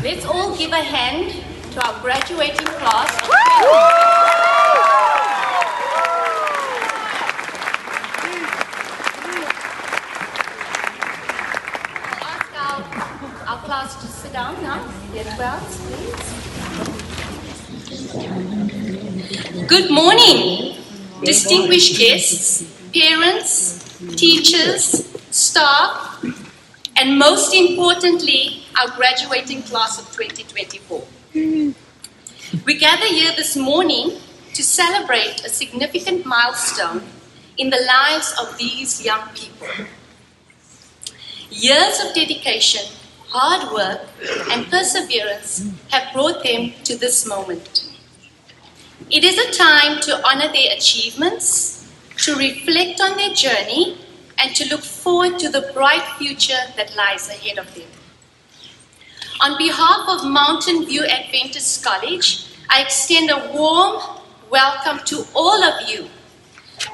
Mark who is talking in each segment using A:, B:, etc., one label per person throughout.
A: Let's all give a hand to our graduating class. I'll ask our class to sit down now. Year 12s, please. Good morning, distinguished guests, parents, teachers, staff, and most importantly, our graduating class of 2024. We gather here this morning to celebrate a significant milestone in the lives of these young people. Years of dedication, hard work, and perseverance have brought them to this moment. It is a time to honor their achievements, to reflect on their journey, and to look forward to the bright future that lies ahead of them. On behalf of Mountain View Adventist College, I extend a warm welcome to all of you.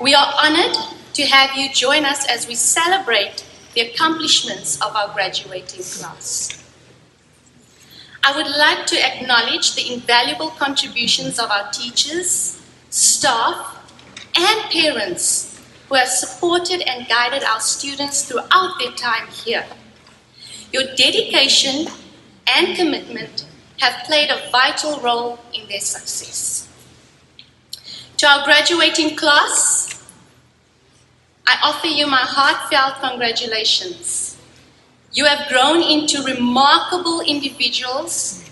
A: We are honored to have you join us as we celebrate the accomplishments of our graduating class. I would like to acknowledge the invaluable contributions of our teachers, staff, and parents who have supported and guided our students throughout their time here. Your dedication and commitment have played a vital role in their success. To our graduating class, I offer you my heartfelt congratulations. You have grown into remarkable individuals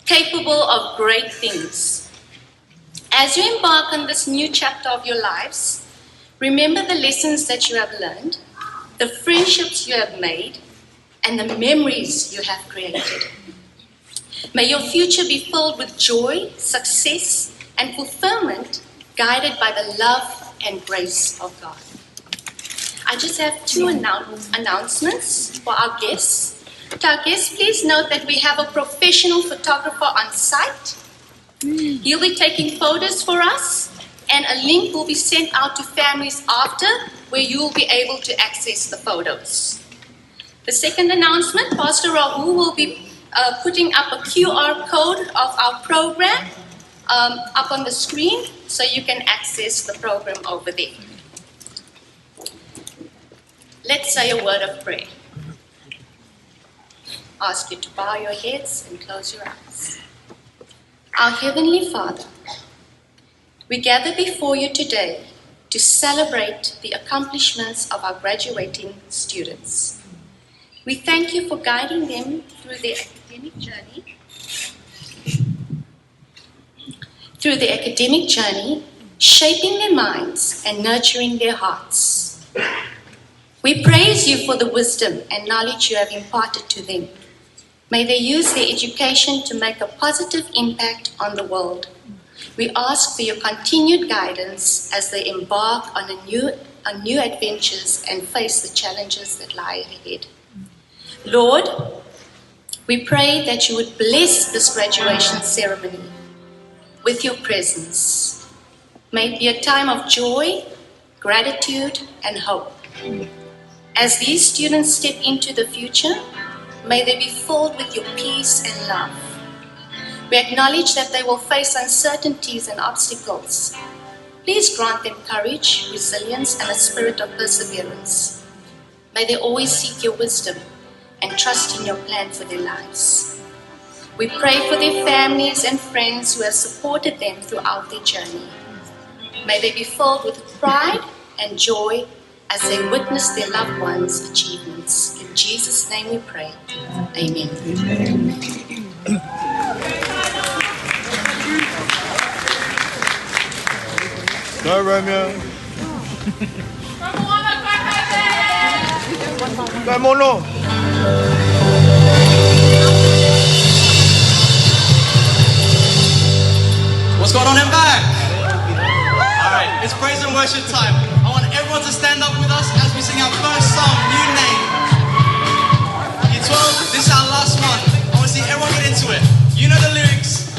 A: capable of great things. As you embark on this new chapter of your lives, remember the lessons that you have learned, the friendships you have made, and the memories you have created. May your future be filled with joy, success, and fulfillment, guided by the love and grace of God. I just have two announcements for our guests. To our guests, please note that we have a professional photographer on site. He'll be taking photos for us, and a link will be sent out to families after, where you will be able to access the photos. The second announcement, Pastor Rahul will be putting up a QR code of our program up on the screen, so you can access the program over there. Let's say a word of prayer. Ask you to bow your heads and close your eyes. Our Heavenly Father, we gather before you today to celebrate the accomplishments of our graduating students. We thank you for guiding them through their academic journey, shaping their minds and nurturing their hearts. We praise you for the wisdom and knowledge you have imparted to them. May they use their education to make a positive impact on the world. We ask for your continued guidance as they embark on new adventures and face the challenges that lie ahead. Lord, we pray that you would bless this graduation ceremony with your presence. May it be a time of joy, gratitude, and hope. As these students step into the future, may they be filled with your peace and love. We acknowledge that they will face uncertainties and obstacles. Please grant them courage, resilience, and a spirit of perseverance. May they always seek your wisdom and trust in your plan for their lives. We pray for their families and friends who have supported them throughout their journey. May they be filled with pride and joy as they witness their loved ones' achievements. In Jesus' name we pray. Amen.
B: Go, Romeo. Go, Mono.
C: What's going on in back? Alright, it's praise and worship time. I want everyone to stand up with us as we sing our first song, New Name. Year 12, this is our last one. I want to see everyone get into it. You know the lyrics.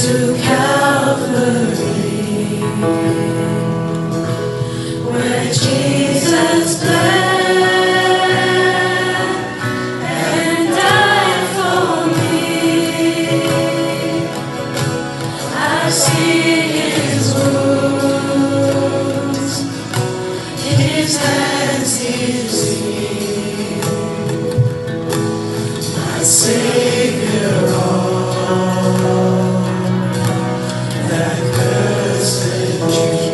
D: to Calvary, where Jesus bled and died for me. I see His wounds, His hands, His feet, my Savior on that cursed tree.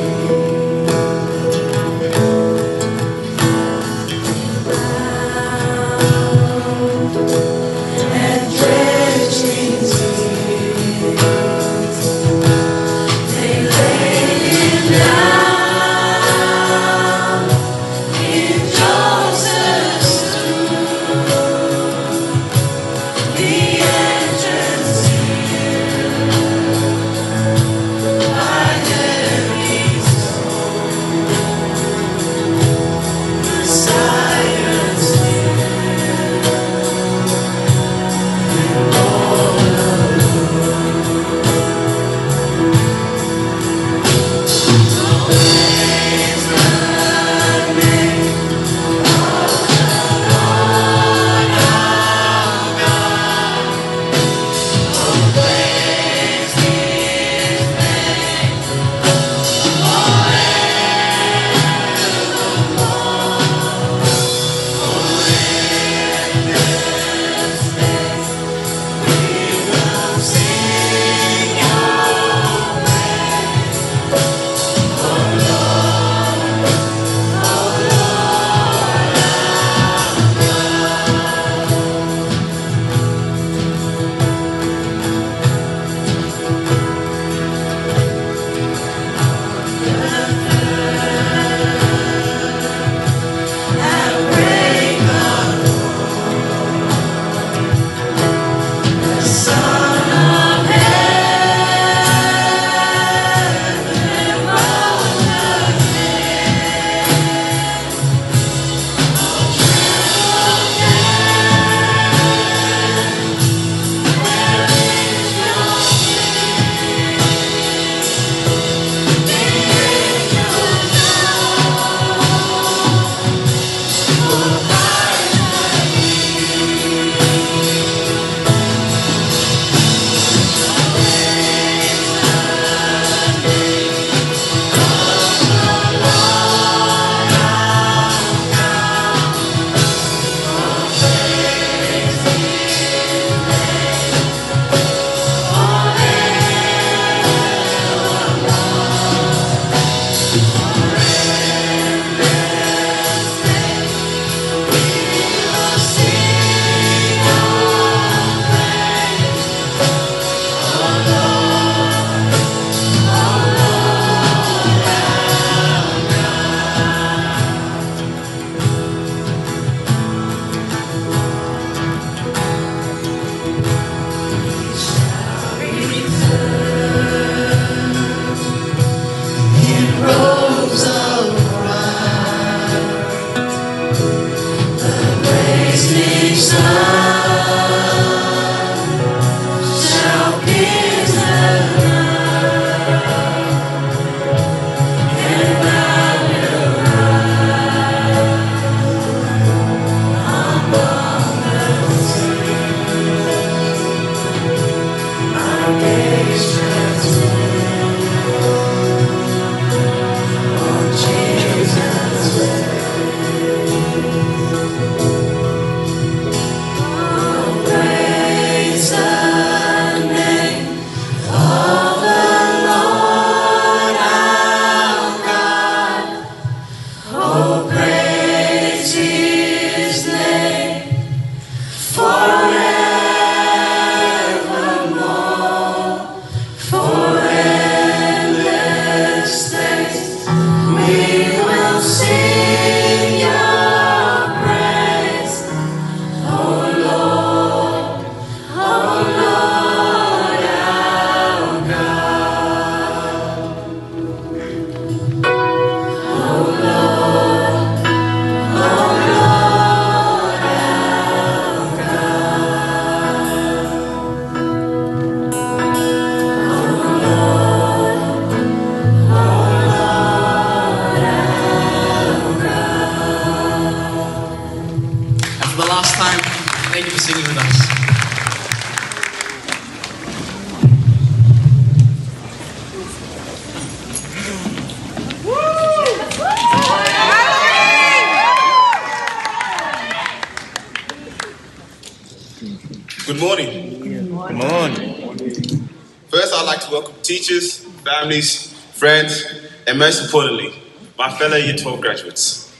C: morning.
B: Good morning.
C: First, I'd like to welcome teachers, families, friends, and most importantly, my fellow Year 12 graduates.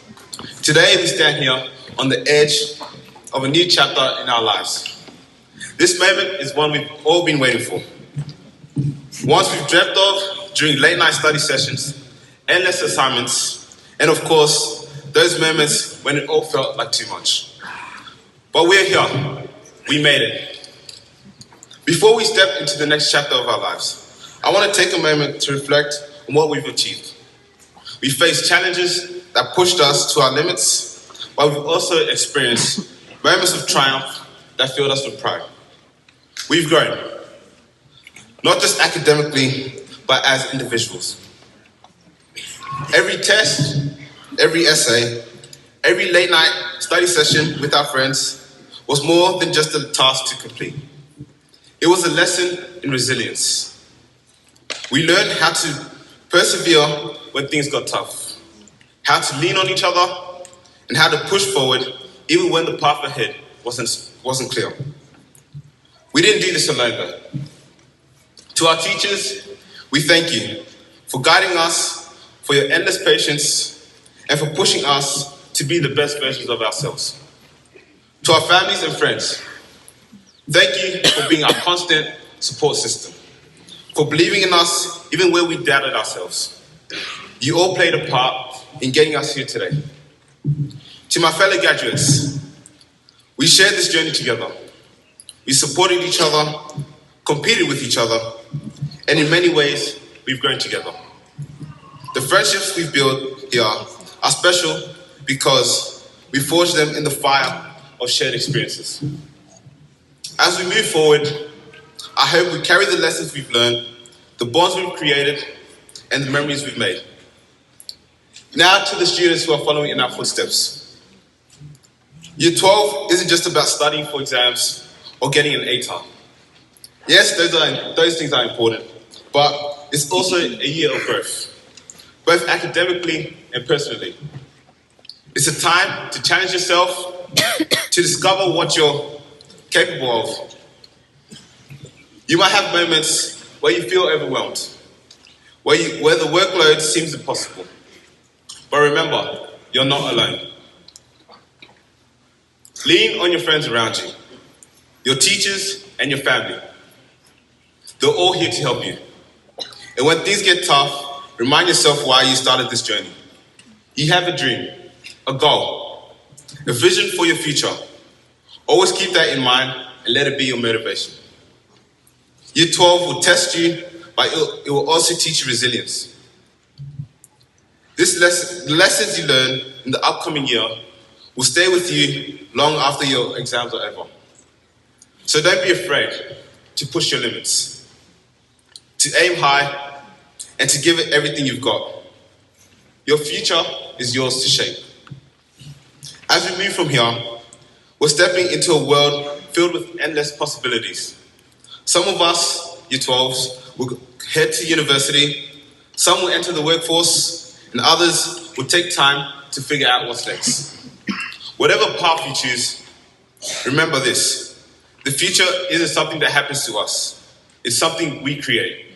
C: Today, we stand here on the edge of a new chapter in our lives. This moment is one we've all been waiting for. Once we've dreamt of during late night study sessions, endless assignments, and of course, those moments when it all felt like too much. But we're here. We made it. Before we step into the next chapter of our lives, I want to take a moment to reflect on what we've achieved. We faced challenges that pushed us to our limits, but we've also experienced moments of triumph that filled us with pride. We've grown, not just academically, but as individuals. Every test, every essay, every late night study session with our friends was more than just a task to complete. It was a lesson in resilience. We learned how to persevere when things got tough, how to lean on each other, and how to push forward even when the path ahead wasn't clear. We didn't do this alone though. To our teachers, we thank you for guiding us, for your endless patience, and for pushing us to be the best versions of ourselves. To our families and friends, thank you for being our constant support system, for believing in us even when we doubted ourselves. You all played a part in getting us here today. To my fellow graduates, we shared this journey together. We supported each other, competed with each other, and in many ways, we've grown together. The friendships we've built here are special because we forged them in the fire of shared experiences. As we move forward, I hope we carry the lessons we've learned, the bonds we've created, and the memories we've made. Now to the students who are following in our footsteps. Year 12 isn't just about studying for exams or getting an ATAR. Yes, those things are important, but it's also a year of growth, both academically and personally. It's a time to challenge yourself, to discover what you're capable of. You might have moments where you feel overwhelmed, where the workload seems impossible. But remember, you're not alone. Lean on your friends around you, your teachers and your family. They're all here to help you. And when things get tough, remind yourself why you started this journey. You have a dream, a goal, a vision for your future. Always keep that in mind and let it be your motivation. Year 12 will test you, but it will also teach you resilience. The lessons you learn in the upcoming year will stay with you long after your exams are over. So don't be afraid to push your limits, to aim high, and to give it everything you've got. Your future is yours to shape. As we move from here, we're stepping into a world filled with endless possibilities. Some of us, Year 12s, will head to university, some will enter the workforce, and others will take time to figure out what's next. Whatever path you choose, remember this: the future isn't something that happens to us, it's something we create.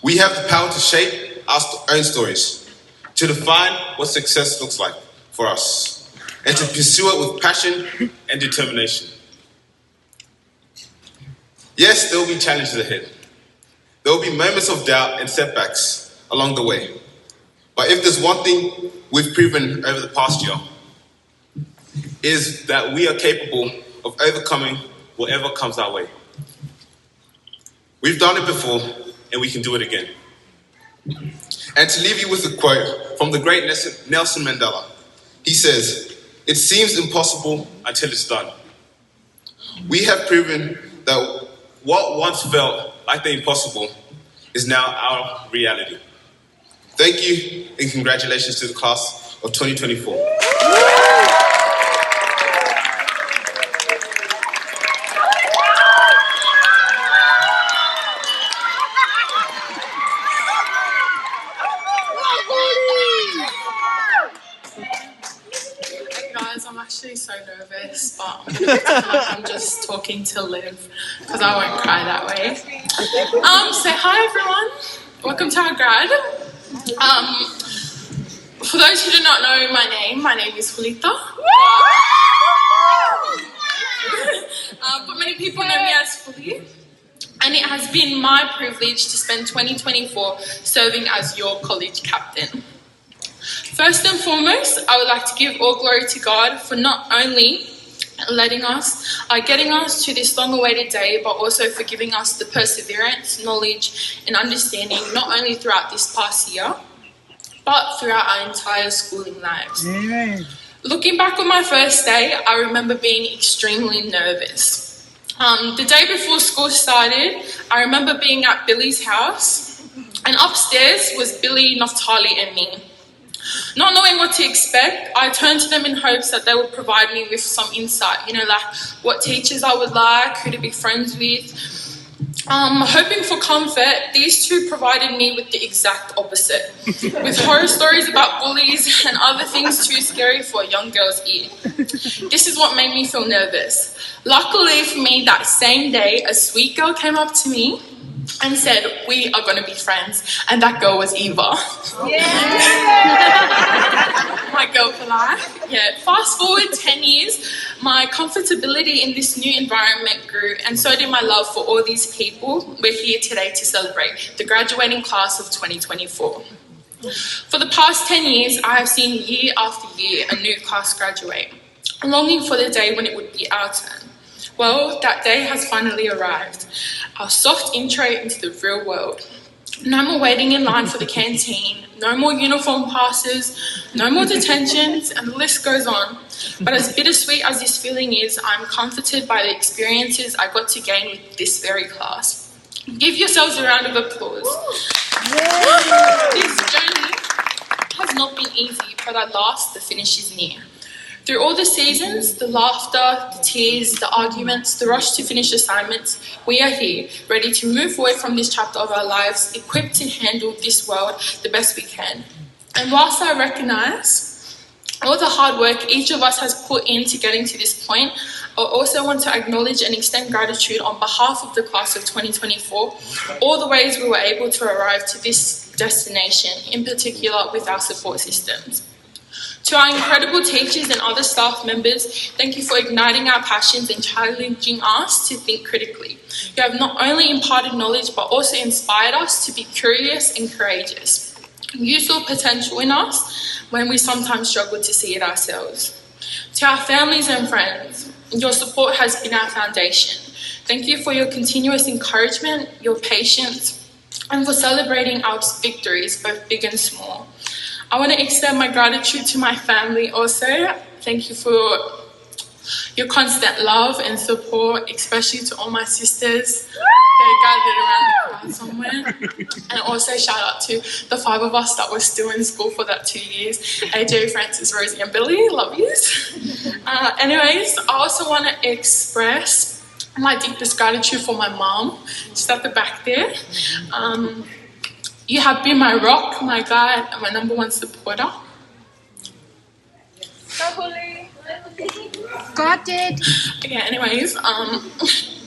C: We have the power to shape our own stories, to define what success looks like for us, and to pursue it with passion and determination. Yes, there will be challenges ahead. There will be moments of doubt and setbacks along the way. But if there's one thing we've proven over the past year, is that we are capable of overcoming whatever comes our way. We've done it before, and we can do it again. And to leave you with a quote from the great Nelson Mandela, he says, "It seems impossible until it's done." We have proven that what once felt like the impossible is now our reality. Thank you, and congratulations to the class of 2024.
E: Guys, I'm actually so nervous, but I'm gonna pretend like I'm just just talking to Liv, because I won't cry that way. So hi everyone, welcome to our grad. For those who do not know my name is Julita. But many people know me as Fuli. And it has been my privilege to spend 2024 serving as your college captain. First and foremost, I would like to give all glory to God for not only getting us to this long-awaited day, but also for giving us the perseverance, knowledge, and understanding, not only throughout this past year, but throughout our entire schooling lives. Amen. Looking back on my first day, I remember being extremely nervous. The day before school started, I remember being at Billy's house, and upstairs was Billy, Naftali, and me. Not knowing what to expect, I turned to them in hopes that they would provide me with some insight, like what teachers I would like, who to be friends with. Hoping for comfort, these two provided me with the exact opposite, with horror stories about bullies and other things too scary for a young girl's ear. This is what made me feel nervous. Luckily for me, that same day, a sweet girl came up to me and said, "We are going to be friends," and that girl was Eva. My girl for life. Fast forward 10 years, my comfortability in this new environment grew, and so did my love for all these people we're here today to celebrate, the graduating class of 2024. For the past 10 years, I have seen year after year a new class graduate, longing for the day when it would be our turn. Well, that day has finally arrived. Our soft intro into the real world. No more waiting in line for the canteen, no more uniform passes, no more detentions, and the list goes on. But as bittersweet as this feeling is, I'm comforted by the experiences I got to gain with this very class. Give yourselves a round of applause. This journey has not been easy, but at last the finish is near. Through all the seasons, the laughter, the tears, the arguments, the rush to finish assignments, we are here, ready to move forward from this chapter of our lives, equipped to handle this world the best we can. And whilst I recognise all the hard work each of us has put into getting to this point, I also want to acknowledge and extend gratitude on behalf of the class of 2024, all the ways we were able to arrive to this destination, in particular with our support systems. To our incredible teachers and other staff members, thank you for igniting our passions and challenging us to think critically. You have not only imparted knowledge, but also inspired us to be curious and courageous. You saw potential in us when we sometimes struggle to see it ourselves. To our families and friends, your support has been our foundation. Thank you for your continuous encouragement, your patience, and for celebrating our victories, both big and small. I want to extend my gratitude to my family also. Thank you for your constant love and support, especially to all my sisters. They're gathered around the crowd somewhere. And also shout out to the 5 of us that were still in school for that 2 years. AJ, Francis, Rosie and Billy, love yous. Anyways, I also want to express my deepest gratitude for my mom, just at the back there. You have been my rock, my guide, and my number one supporter.
F: God did.
E: Okay, anyways,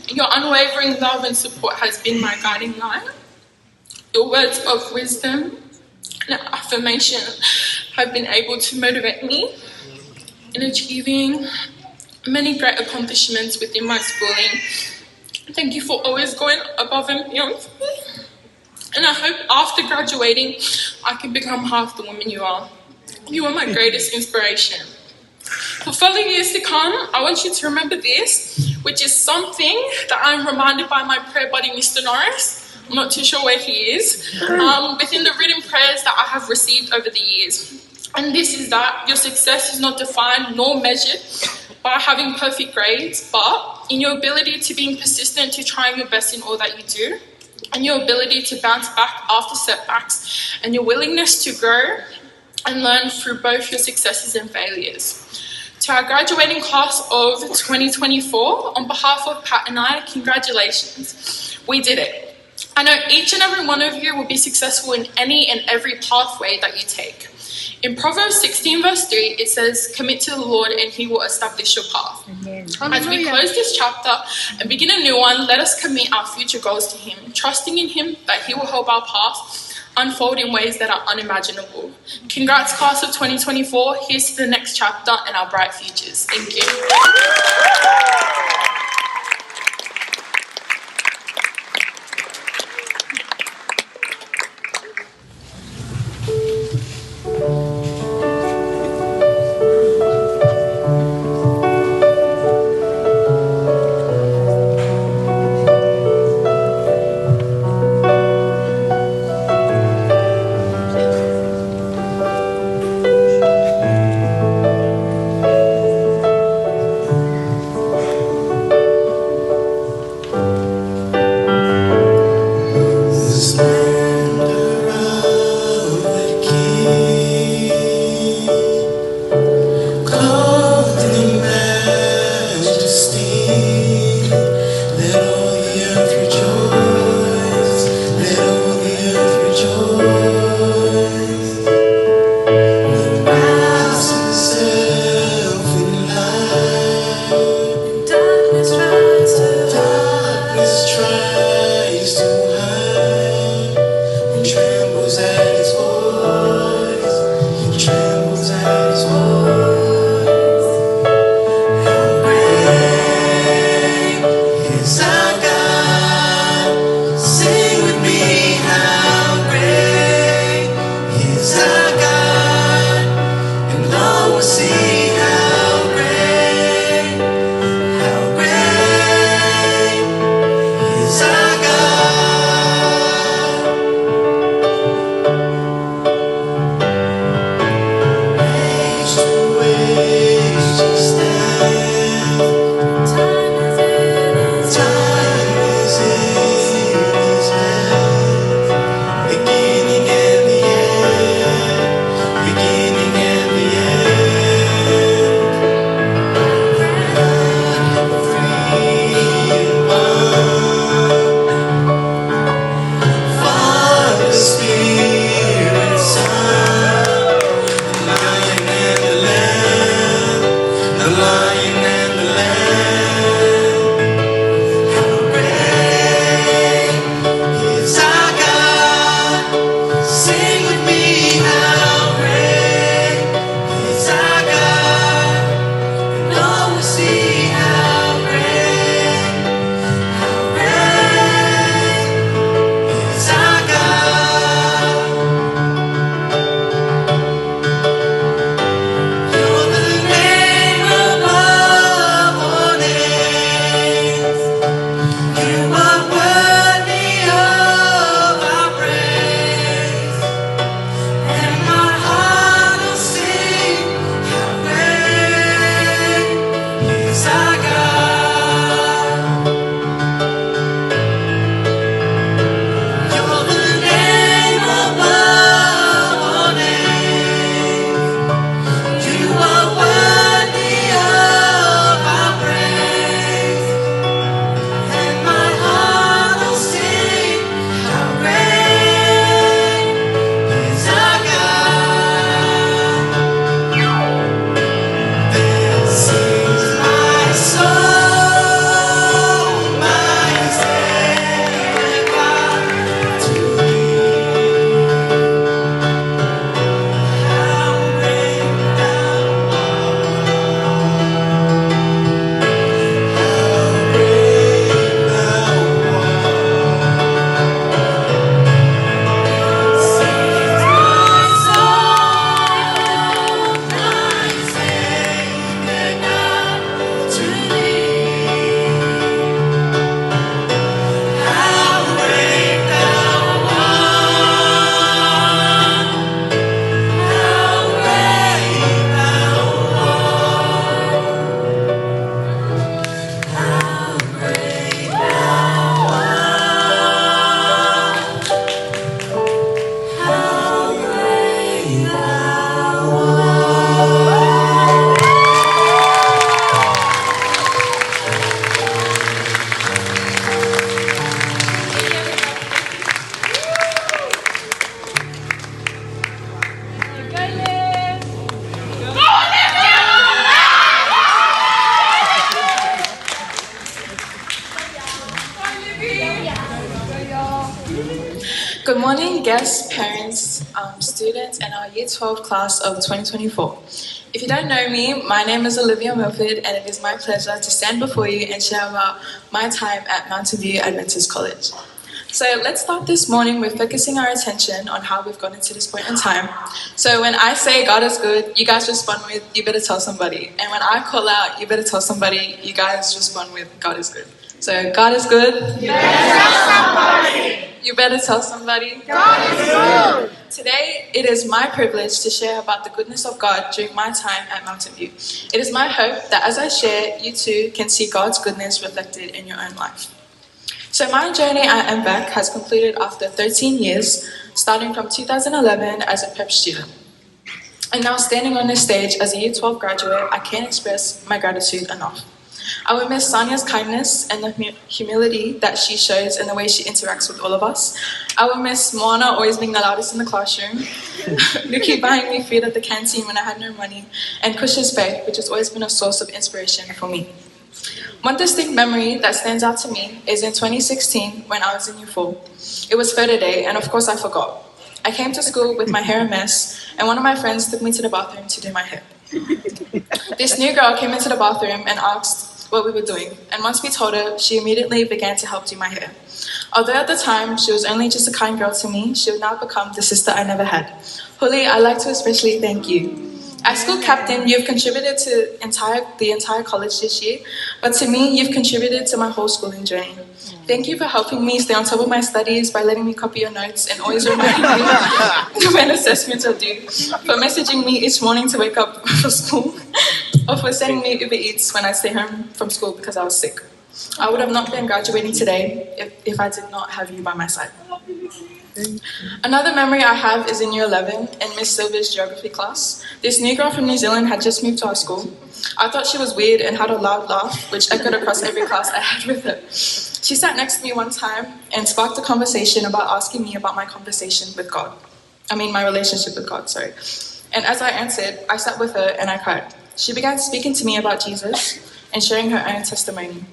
E: your unwavering love and support has been my guiding light. Your words of wisdom and affirmation have been able to motivate me in achieving many great accomplishments within my schooling. Thank you for always going above and beyond for me. And I hope after graduating, I can become half the woman you are. You are my greatest inspiration. For further years to come, I want you to remember this, which is something that I'm reminded by my prayer buddy, Mr. Norris. I'm not too sure where he is. Within the written prayers that I have received over the years. And this is that your success is not defined nor measured by having perfect grades, but in your ability to being persistent to trying your best in all that you do, and your ability to bounce back after setbacks, and your willingness to grow and learn through both your successes and failures. To our graduating class of 2024, on behalf of Pat and I, congratulations. We did it. I know each and every one of you will be successful in any and every pathway that you take. In Proverbs 16 verse 3, it says, "Commit to the Lord and he will establish your path." As we close this chapter and begin a new one, let us commit our future goals to Him, trusting in Him that He will help our path unfold in ways that are unimaginable. Congrats, class of 2024. Here's to the next chapter and our bright futures. Thank you. Good morning, guests, parents, students, and our Year 12 class of 2024. If you don't know me, my name is Olivia Milford, and it is my pleasure to stand before you and share about my time at Mountain View Adventist College. So let's start this morning with focusing our attention on how we've gotten to this point in time. So when I say God is good, you guys respond with, you better tell somebody. And when I call out, you better tell somebody, you guys respond with, God is good. So God is good. You better tell somebody. You better tell somebody. God is good. Today, it is my privilege to share about the goodness of God during my time at Mountain View. It is my hope that as I share, you too can see God's goodness reflected in your own life. So my journey at MVAC has concluded after 13 years, starting from 2011 as a prep student. And now standing on this stage as a Year 12 graduate, I can't express my gratitude enough. I will miss Sonia's kindness and the humility that she shows in the way she interacts with all of us. I will miss Moana always being the loudest in the classroom, Luki buying me food at the canteen when I had no money, and Kush's faith, which has always been a source of inspiration for me. One distinct memory that stands out to me is in 2016 when I was in Year 4. It was photo day, and of course I forgot. I came to school with my hair a mess, and one of my friends took me to the bathroom to do my hair. This new girl came into the bathroom and asked what we were doing, and once we told her, she immediately began to help do my hair. Although at the time she was only just a kind girl to me, she would now become the sister I never had. Huli, I'd like to especially thank you. As school captain, you've contributed to the entire college this year, but to me, you've contributed to my whole schooling journey. Thank you for helping me stay on top of my studies by letting me copy your notes and always reminding me when assessments are due, for messaging me each morning to wake up for school, or for sending me Uber Eats when I stay home from school because I was sick. I would have not been graduating today if I did not have you by my side. Another memory I have is in Year 11 in Miss Silver's geography class. This new girl from New Zealand had just moved to our school. I thought she was weird and had a loud laugh, which echoed across every class I had with her. She sat next to me one time and sparked a conversation about asking me about my relationship with God, sorry. And as I answered, I sat with her and I cried. She began speaking to me about Jesus and sharing her own testimony.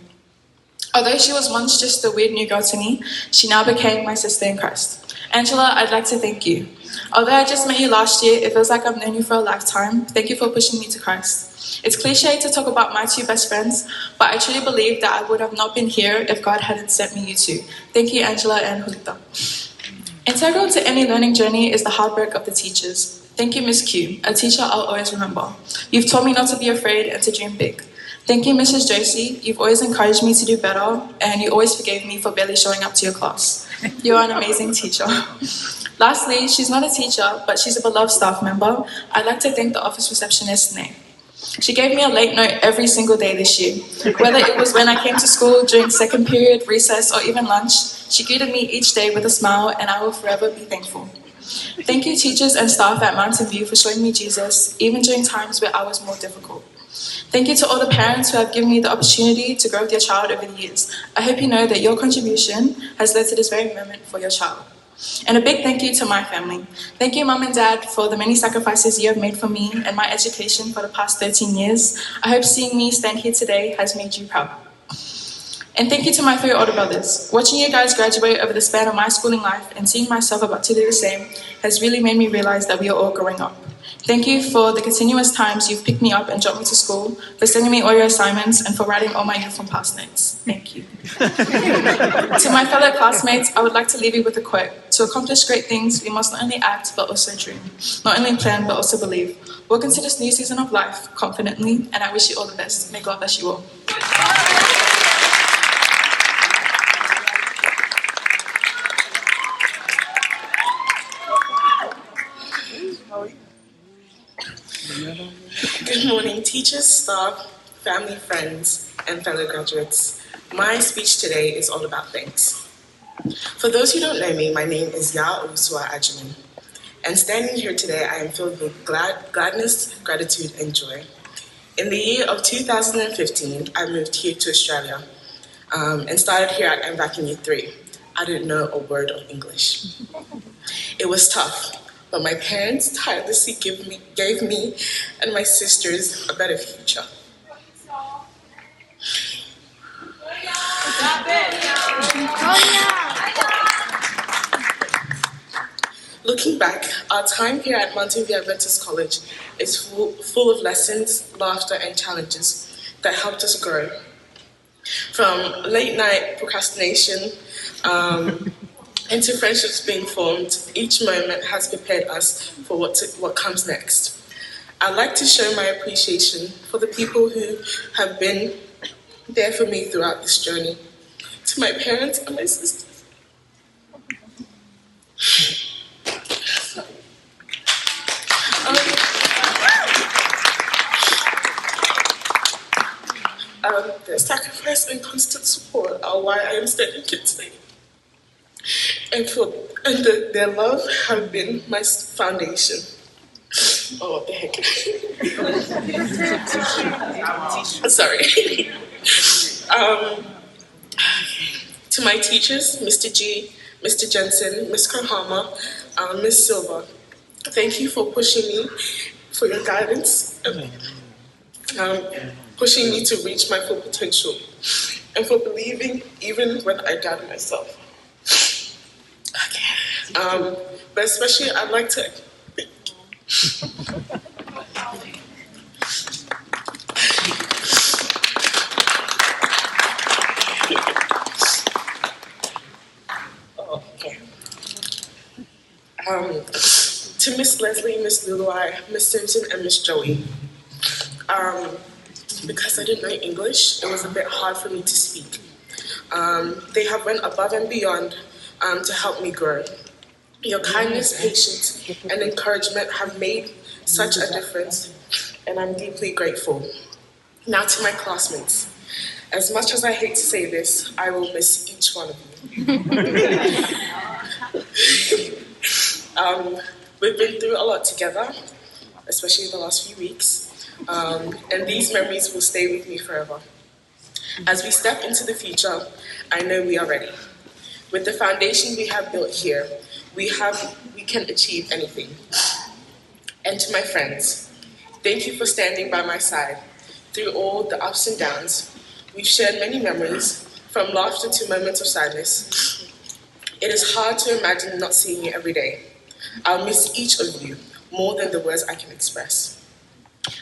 E: Although she was once just a weird new girl to me, she now became my sister in Christ. Angela, I'd like to thank you. Although I just met you last year, it feels like I've known you for a lifetime. Thank you for pushing me to Christ. It's cliche to talk about my two best friends, but I truly believe that I would have not been here if God hadn't sent me you two. Thank you, Angela and Julita. Integral to any learning journey is the hard work of the teachers. Thank you, Miss Q, a teacher I'll always remember. You've taught me not to be afraid and to dream big. Thank you, Mrs. Josie. You've always encouraged me to do better, and you always forgave me for barely showing up to your class. You are an amazing teacher. Lastly, she's not a teacher, but she's a beloved staff member. I'd like to thank the office receptionist, Nay. She gave me a late note every single day this year. Whether it was when I came to school during second period, recess, or even lunch, she greeted me each day with a smile, and I will forever be thankful. Thank you, teachers and staff at Mountain View, for showing me Jesus, even during times where I was more difficult. Thank you to all the parents who have given me the opportunity to grow with your child over the years. I hope you know that your contribution has led to this very moment for your child. And a big thank you to my family. Thank you, Mum and Dad, for the many sacrifices you have made for me and my education for the past 13 years. I hope seeing me stand here today has made you proud. And thank you to my 3 older brothers. Watching you guys graduate over the span of my schooling life and seeing myself about to do the same has really made me realize that we are all growing up. Thank you for the continuous times you've picked me up and dropped me to school, for sending me all your assignments, and for writing all my uniform past notes. Thank you. To my fellow classmates, I would like to leave you with a quote. To accomplish great things, we must not only act, but also dream. Not only plan, but also believe. Walk into this new season of life confidently, and I wish you all the best. May God bless you all.
F: Good morning, teachers, staff, family, friends, and fellow graduates. My speech today is all about thanks. For those who don't know me, my name is Ya Owusua Ajuman, and standing here today, I am filled with gladness, gratitude, and joy. In the year of 2015, I moved here to Australia and started here at MVAC in Year 3. I didn't know a word of English. It was tough. But my parents tirelessly gave me and my sisters a better future. Looking back, our time here at Mountain View Adventist College is full of lessons, laughter, and challenges that helped us grow. From late night procrastination into friendships being formed, each moment has prepared us for what comes next. I'd like to show my appreciation for the people who have been there for me throughout this journey. To my parents and my sisters. Their sacrifice and constant support are why I am standing here today. Their love have been my foundation. Oh, what the heck? Sorry. To my teachers, Mr. G, Mr. Jensen, Ms. Kohama, Ms. Silva, thank you for pushing me, for your guidance, pushing me to reach my full potential, and for believing even when I doubted myself. Okay. But especially, I'd like to to Miss Leslie, Miss Luluai, Miss Simpson, and Miss Joey. Because I didn't know English, it was a bit hard for me to speak. They have went above and beyond to help me grow. Your kindness, patience, and encouragement have made such a difference, and I'm deeply grateful. Now to my classmates. As much as I hate to say this, I will miss each one of you. We've been through a lot together, especially the last few weeks, and these memories will stay with me forever. As we step into the future, I know we are ready. With the foundation we have built here, we can achieve anything. And to my friends, thank you for standing by my side through all the ups and downs. We've shared many memories, from laughter to moments of sadness. It is hard to imagine not seeing you every day. I'll miss each of you more than the words I can express.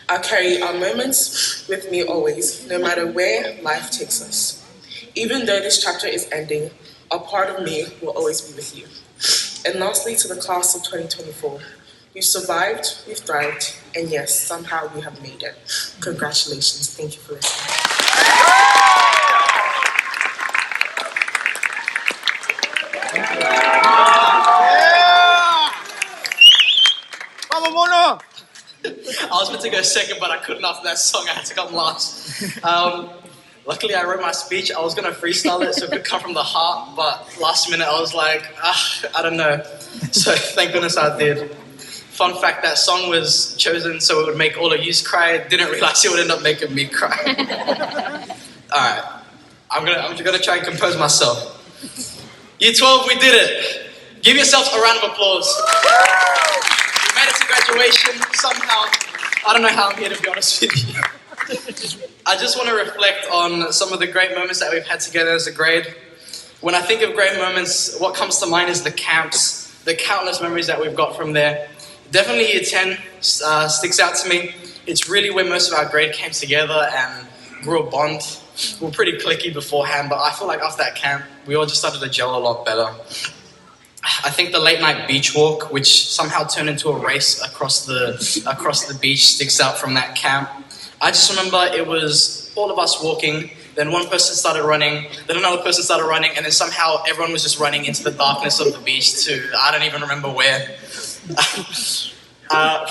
F: I'll carry our moments with me always, no matter where life takes us. Even though this chapter is ending, a part of me will always be with you. And lastly, to the class of 2024, we've survived, we've thrived, and yes, somehow we have made it. Congratulations. Thank you for listening.
C: I was meant to go second, but I couldn't after that song. I had to come last. Luckily, I wrote my speech. I was going to freestyle it so it could come from the heart, but last minute I was like, I don't know. So thank goodness I did. Fun fact, that song was chosen so it would make all of you cry. Didn't realize it would end up making me cry. All right, I'm gonna try and compose myself. Year 12, we did it. Give yourselves a round of applause. We made it to graduation somehow. I don't know how I'm here, to be honest with you. I just want to reflect on some of the great moments that we've had together as a grade. When I think of great moments, what comes to mind is the camps, the countless memories that we've got from there. Definitely year 10 sticks out to me. It's really where most of our grade came together and grew a bond. We were pretty cliquey beforehand, but I feel like after that camp, we all just started to gel a lot better. I think the late night beach walk, which somehow turned into a race across the beach, sticks out from that camp. I just remember it was all of us walking, then one person started running, then another person started running, and then somehow everyone was just running into the darkness of the beach to, I don't even remember where.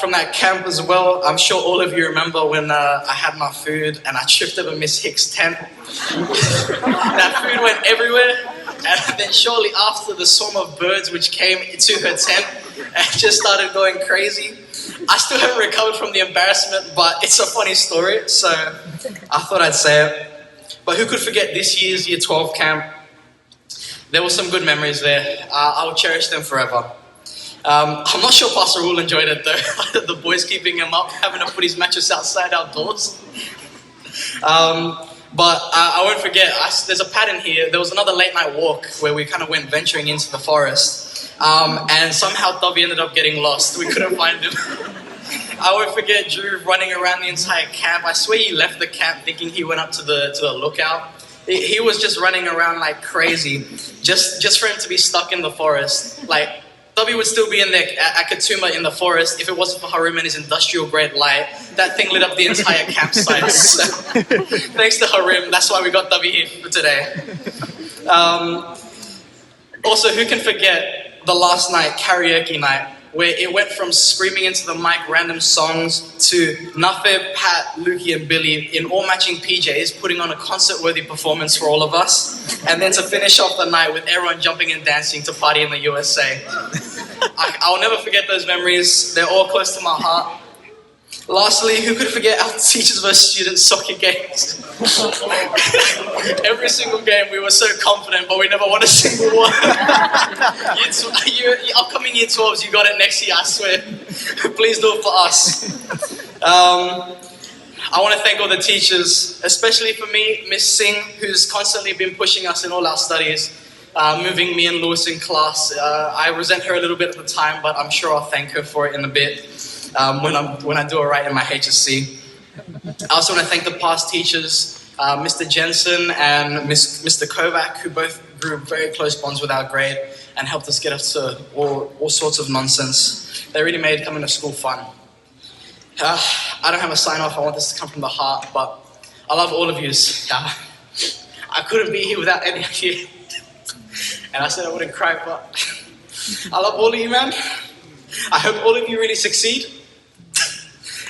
C: From that camp as well, I'm sure all of you remember when I had my food and I tripped over Miss Hicks' tent. That food went everywhere, and then shortly after, the swarm of birds which came into her tent and just started going crazy. I still haven't recovered from the embarrassment, but it's a funny story, so I thought I'd say it. But who could forget this year's Year 12 camp? There were some good memories there. I will cherish them forever. I'm not sure Pastor Rule enjoyed it though. The boys keeping him up, having to put his mattress outside outdoors. But I won't forget, there's a pattern here. There was another late night walk where we kind of went venturing into the forest. And somehow Dobby ended up getting lost. We couldn't find him. I won't forget Drew running around the entire camp. I swear he left the camp thinking he went up to the lookout. He was just running around like crazy, just for him to be stuck in the forest. Like, Dobby would still be in there at Katuma in the forest if it wasn't for Harum and his industrial grade light. That thing lit up the entire campsite. So, thanks to Harum, that's why we got Dobby here for today. Also, who can forget the last night, karaoke night, where it went from screaming into the mic random songs to Nafe, Pat, Lukey and Billy in all matching PJs putting on a concert-worthy performance for all of us, and then to finish off the night with everyone jumping and dancing to Party in the USA. I'll never forget those memories. They're all close to my heart. Lastly, who could forget our teachers versus students soccer games? Every single game we were so confident, but we never won a single one. Upcoming year 12s, you got it next year, I swear. Please do it for us. I want to thank all the teachers, especially for me, Miss Singh, who's constantly been pushing us in all our studies, moving me and Lewis in class. I resent her a little bit at the time, but I'm sure I'll thank her for it in a bit. When I do it right in my HSC. I also want to thank the past teachers, Mr. Jensen and Mr. Kovac, who both grew very close bonds with our grade and helped us get us to all sorts of nonsense. They really made coming to school fun. I don't have a sign off, I want this to come from the heart, but I love all of yous. I couldn't be here without any of you. And I said I wouldn't cry, but I love all of you, man. I hope all of you really succeed.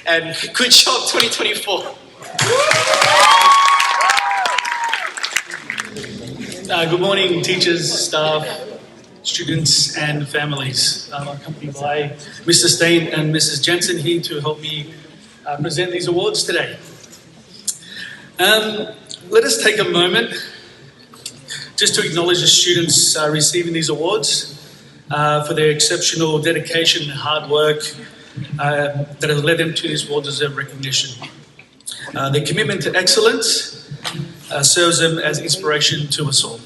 C: And good job 2024.
G: Good morning, teachers, staff, students and families. I'm accompanied by Mr. Steen and Mrs. Jensen here to help me present these awards today. Let us take a moment just to acknowledge the students receiving these awards for their exceptional dedication and hard work that has led them to this well-deserved recognition. Their commitment to excellence serves them as inspiration to us all.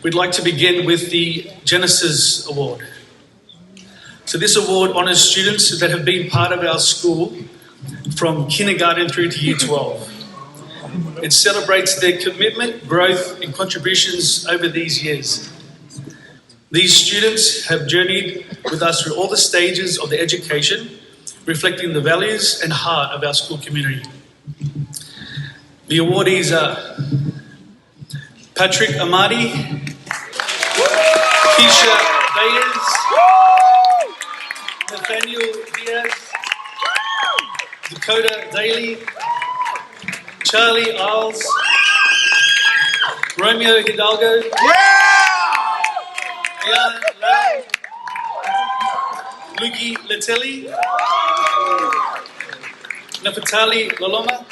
G: We'd like to begin with the Genesis Award. So this award honours students that have been part of our school from kindergarten through to year 12. It celebrates their commitment, growth and contributions over these years. These students have journeyed with us through all the stages of their education, reflecting the values and heart of our school community. The awardees are Patrick Amadi, Keisha Bayers, Nathaniel Diaz, Dakota Daly, Charlie Isles, Romeo Hidalgo, Ian Lau, Luki Letelli, Nafatali Loloma,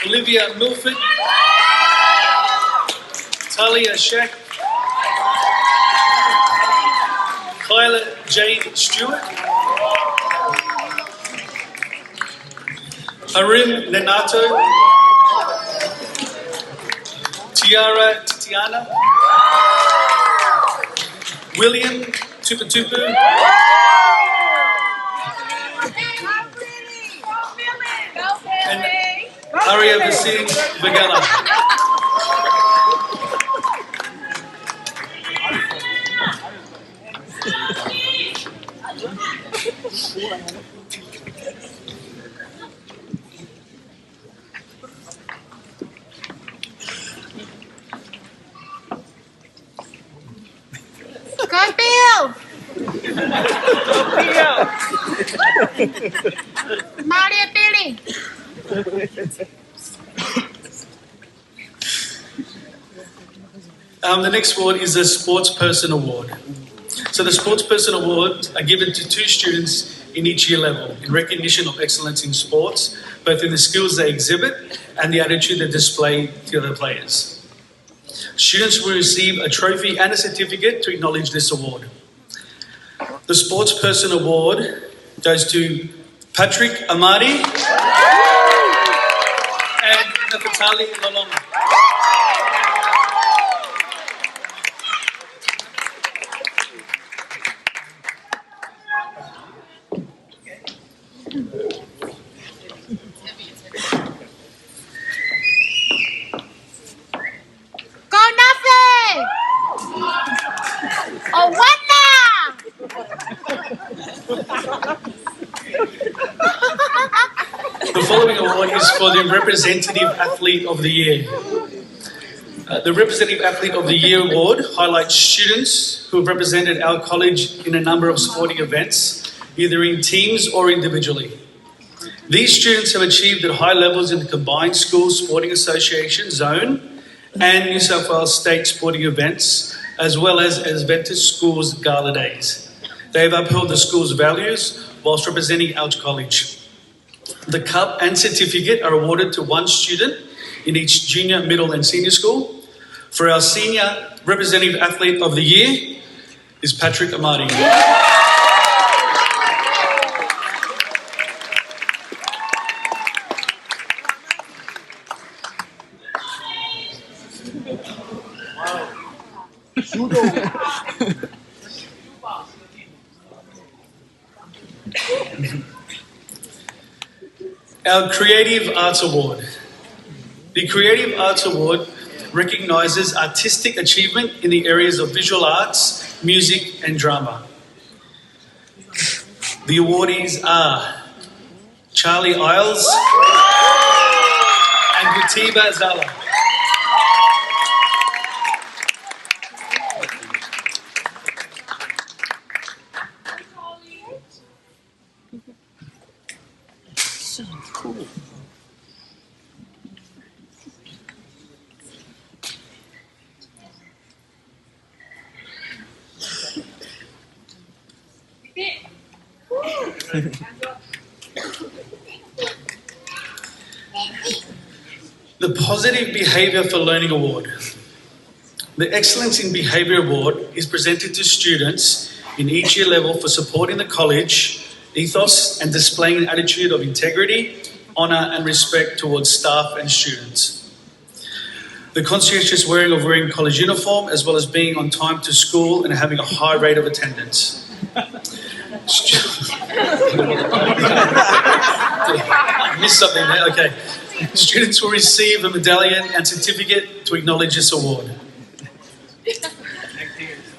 G: Olivia Milford, Talia Shek, Kyla Jade Stewart, Harim Nenato, Tiara Titiana, William Tupatupu, and Arya Vasing Vigala.
H: Maria Billy.
G: The next award is the Sportsperson Award. So the Sportsperson Awards are given to 2 students in each year level in recognition of excellence in sports, both in the skills they exhibit and the attitude they display to other players. Students will receive a trophy and a certificate to acknowledge this award. The Sportsperson Award goes to Patrick Amadi, Charlie Lolonga.
H: Go nothing! Oh, what now?
G: The following award is for the Representative Athlete of the Year. The Representative Athlete of the Year award highlights students who have represented our college in a number of sporting events, either in teams or individually. These students have achieved at high levels in the Combined Schools Sporting Association Zone and New South Wales State sporting events, as well as Adventist Schools Gala Days. They have upheld the school's values whilst representing our college. The cup and certificate are awarded to one student in each junior, middle and senior school. For our senior Representative Athlete of the Year is Patrick Amati. Our Creative Arts Award. The Creative Arts Award recognises artistic achievement in the areas of visual arts, music and drama. The awardees are Charlie Isles and Gutiba Zala. The Positive Behaviour for Learning Award. The Excellence in Behaviour Award is presented to students in each year level for supporting the college ethos and displaying an attitude of integrity, honour and respect towards staff and students. The conscientious wearing college uniform, as well as being on time to school and having a high rate of attendance. Missed something there, okay. Students will receive a medallion and certificate to acknowledge this award.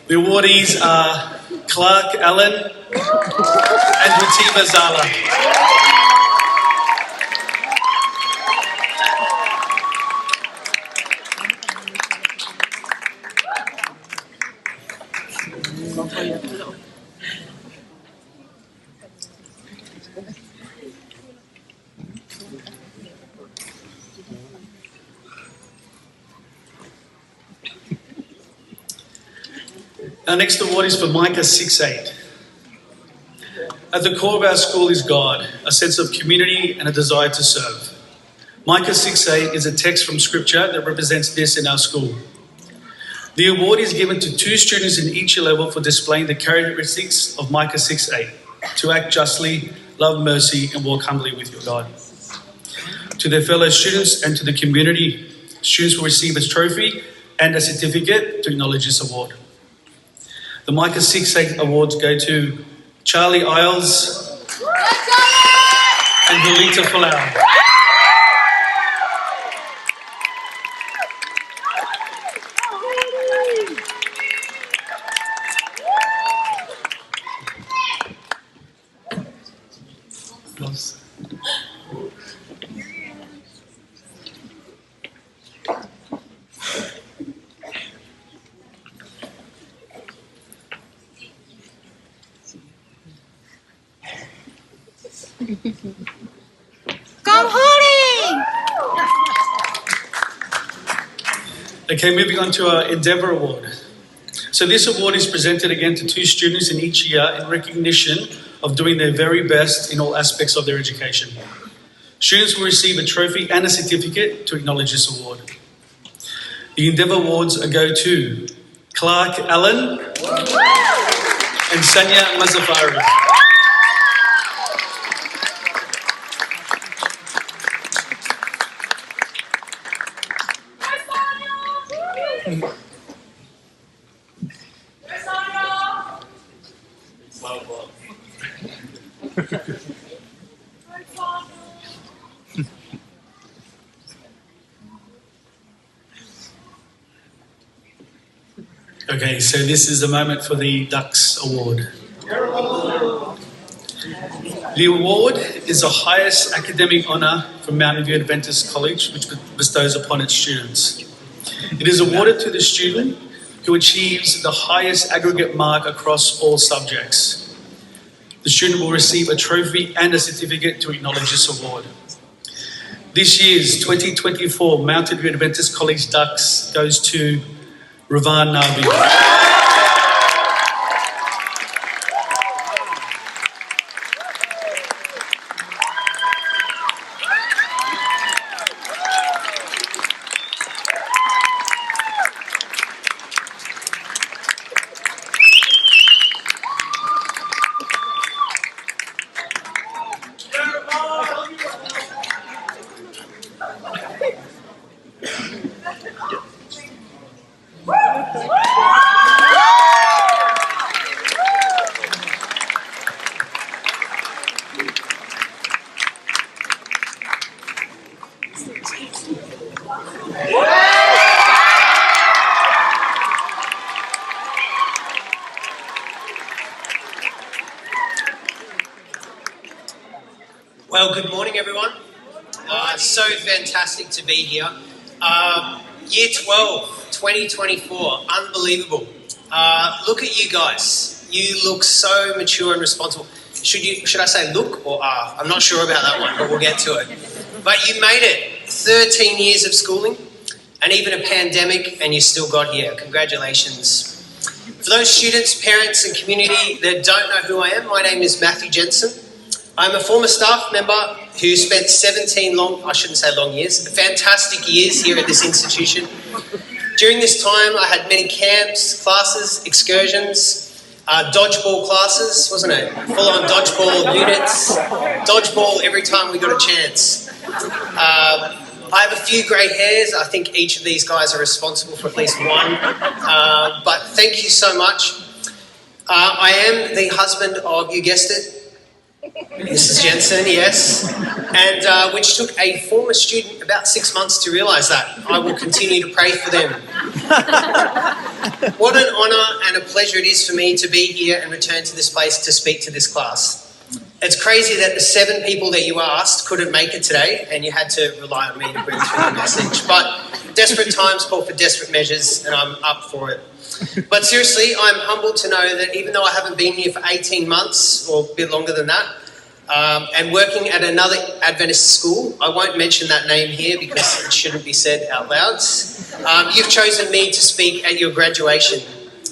G: The awardees are Clark Allen and Mutiba Zala. Our next award is for Micah 6:8. At the core of our school is God, a sense of community and a desire to serve. Micah 6:8 is a text from Scripture that represents this in our school. The award is given to 2 students in each year level for displaying the characteristics of Micah 6:8, to act justly, love mercy, and walk humbly with your God. To their fellow students and to the community, students will receive a trophy and a certificate to acknowledge this award. The Micah 6:8 awards go to Charlie Isles and Lolita Falau.
H: Go Hoodie!
G: Okay, moving on to our Endeavour Award. So this award is presented again to 2 students in each year in recognition of doing their very best in all aspects of their education. Students will receive a trophy and a certificate to acknowledge this award. The Endeavour Awards go to Clark Allen and Sanya Mazafari. Okay, so this is the moment for the Ducks Award. The award is the highest academic honour from Mountain View Adventist College, which bestows upon its students. It is awarded to the student who achieves the highest aggregate mark across all subjects. The student will receive a trophy and a certificate to acknowledge this award. This year's 2024 Mountain View Adventist College Ducks goes to Ravan Nabi.
I: Well, good morning, everyone. It's so fantastic to be here. Year 12, 2024, unbelievable. Look at you guys. You look so mature and responsible. Should I say look or are? I'm not sure about that one, but we'll get to it. But you made it. 13 years of schooling and even a pandemic, and you still got here. Congratulations. For those students, parents, and community that don't know who I am, my name is Matthew Jensen. I'm a former staff member who spent 17 long years, fantastic years here at this institution. During this time, I had many camps, classes, excursions, dodgeball classes, wasn't it? Full-on dodgeball units, dodgeball every time we got a chance. I have a few grey hairs. I think each of these guys are responsible for at least one. But thank you so much. I am the husband of, you guessed it, Mrs. Jensen, yes, and which took a former student about 6 months to realise that. I will continue to pray for them. What an honour and a pleasure it is for me to be here and return to this place to speak to this class. It's crazy that the 7 people that you asked couldn't make it today, and you had to rely on me to bring through the message. But desperate times call for desperate measures, and I'm up for it. But seriously, I'm humbled to know that even though I haven't been here for 18 months, or a bit longer than that, and working at another Adventist school, I won't mention that name here because it shouldn't be said out loud, you've chosen me to speak at your graduation,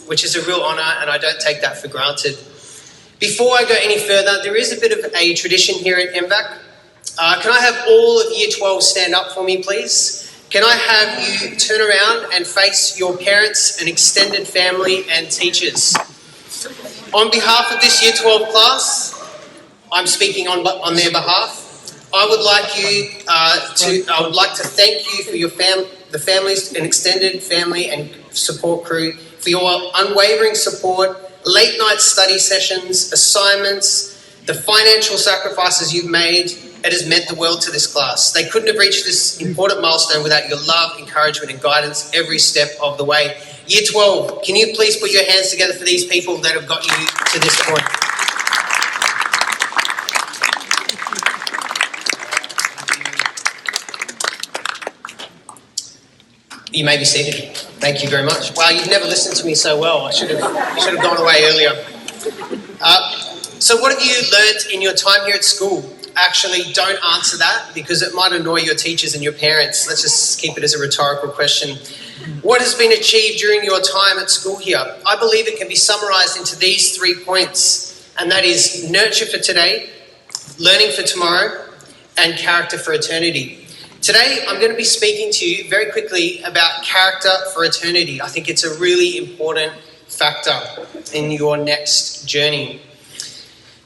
I: which is a real honour, and I don't take that for granted. Before I go any further, there is a bit of a tradition here at MVAC. Can I have all of Year 12 stand up for me, please? Can I have you turn around and face your parents and extended family and teachers? On behalf of this Year 12 class, I'm speaking on their behalf. I would like to thank you for your the families and extended family and support crew for your unwavering support, late night study sessions, assignments, the financial sacrifices you've made. It has meant the world to this class. They couldn't have reached this important milestone without your love, encouragement, and guidance every step of the way. Year 12, can you please put your hands together for these people that have got you to this point? You may be seated. Thank you very much. Wow, you've never listened to me so well. I should have gone away earlier. So what have you learnt in your time here at school? Actually, don't answer that because it might annoy your teachers and your parents. Let's just keep it as a rhetorical question. What has been achieved during your time at school here? I believe it can be summarised into these 3 points, and that is nurture for today, learning for tomorrow, and character for eternity. Today, I'm going to be speaking to you very quickly about character for eternity. I think it's a really important factor in your next journey.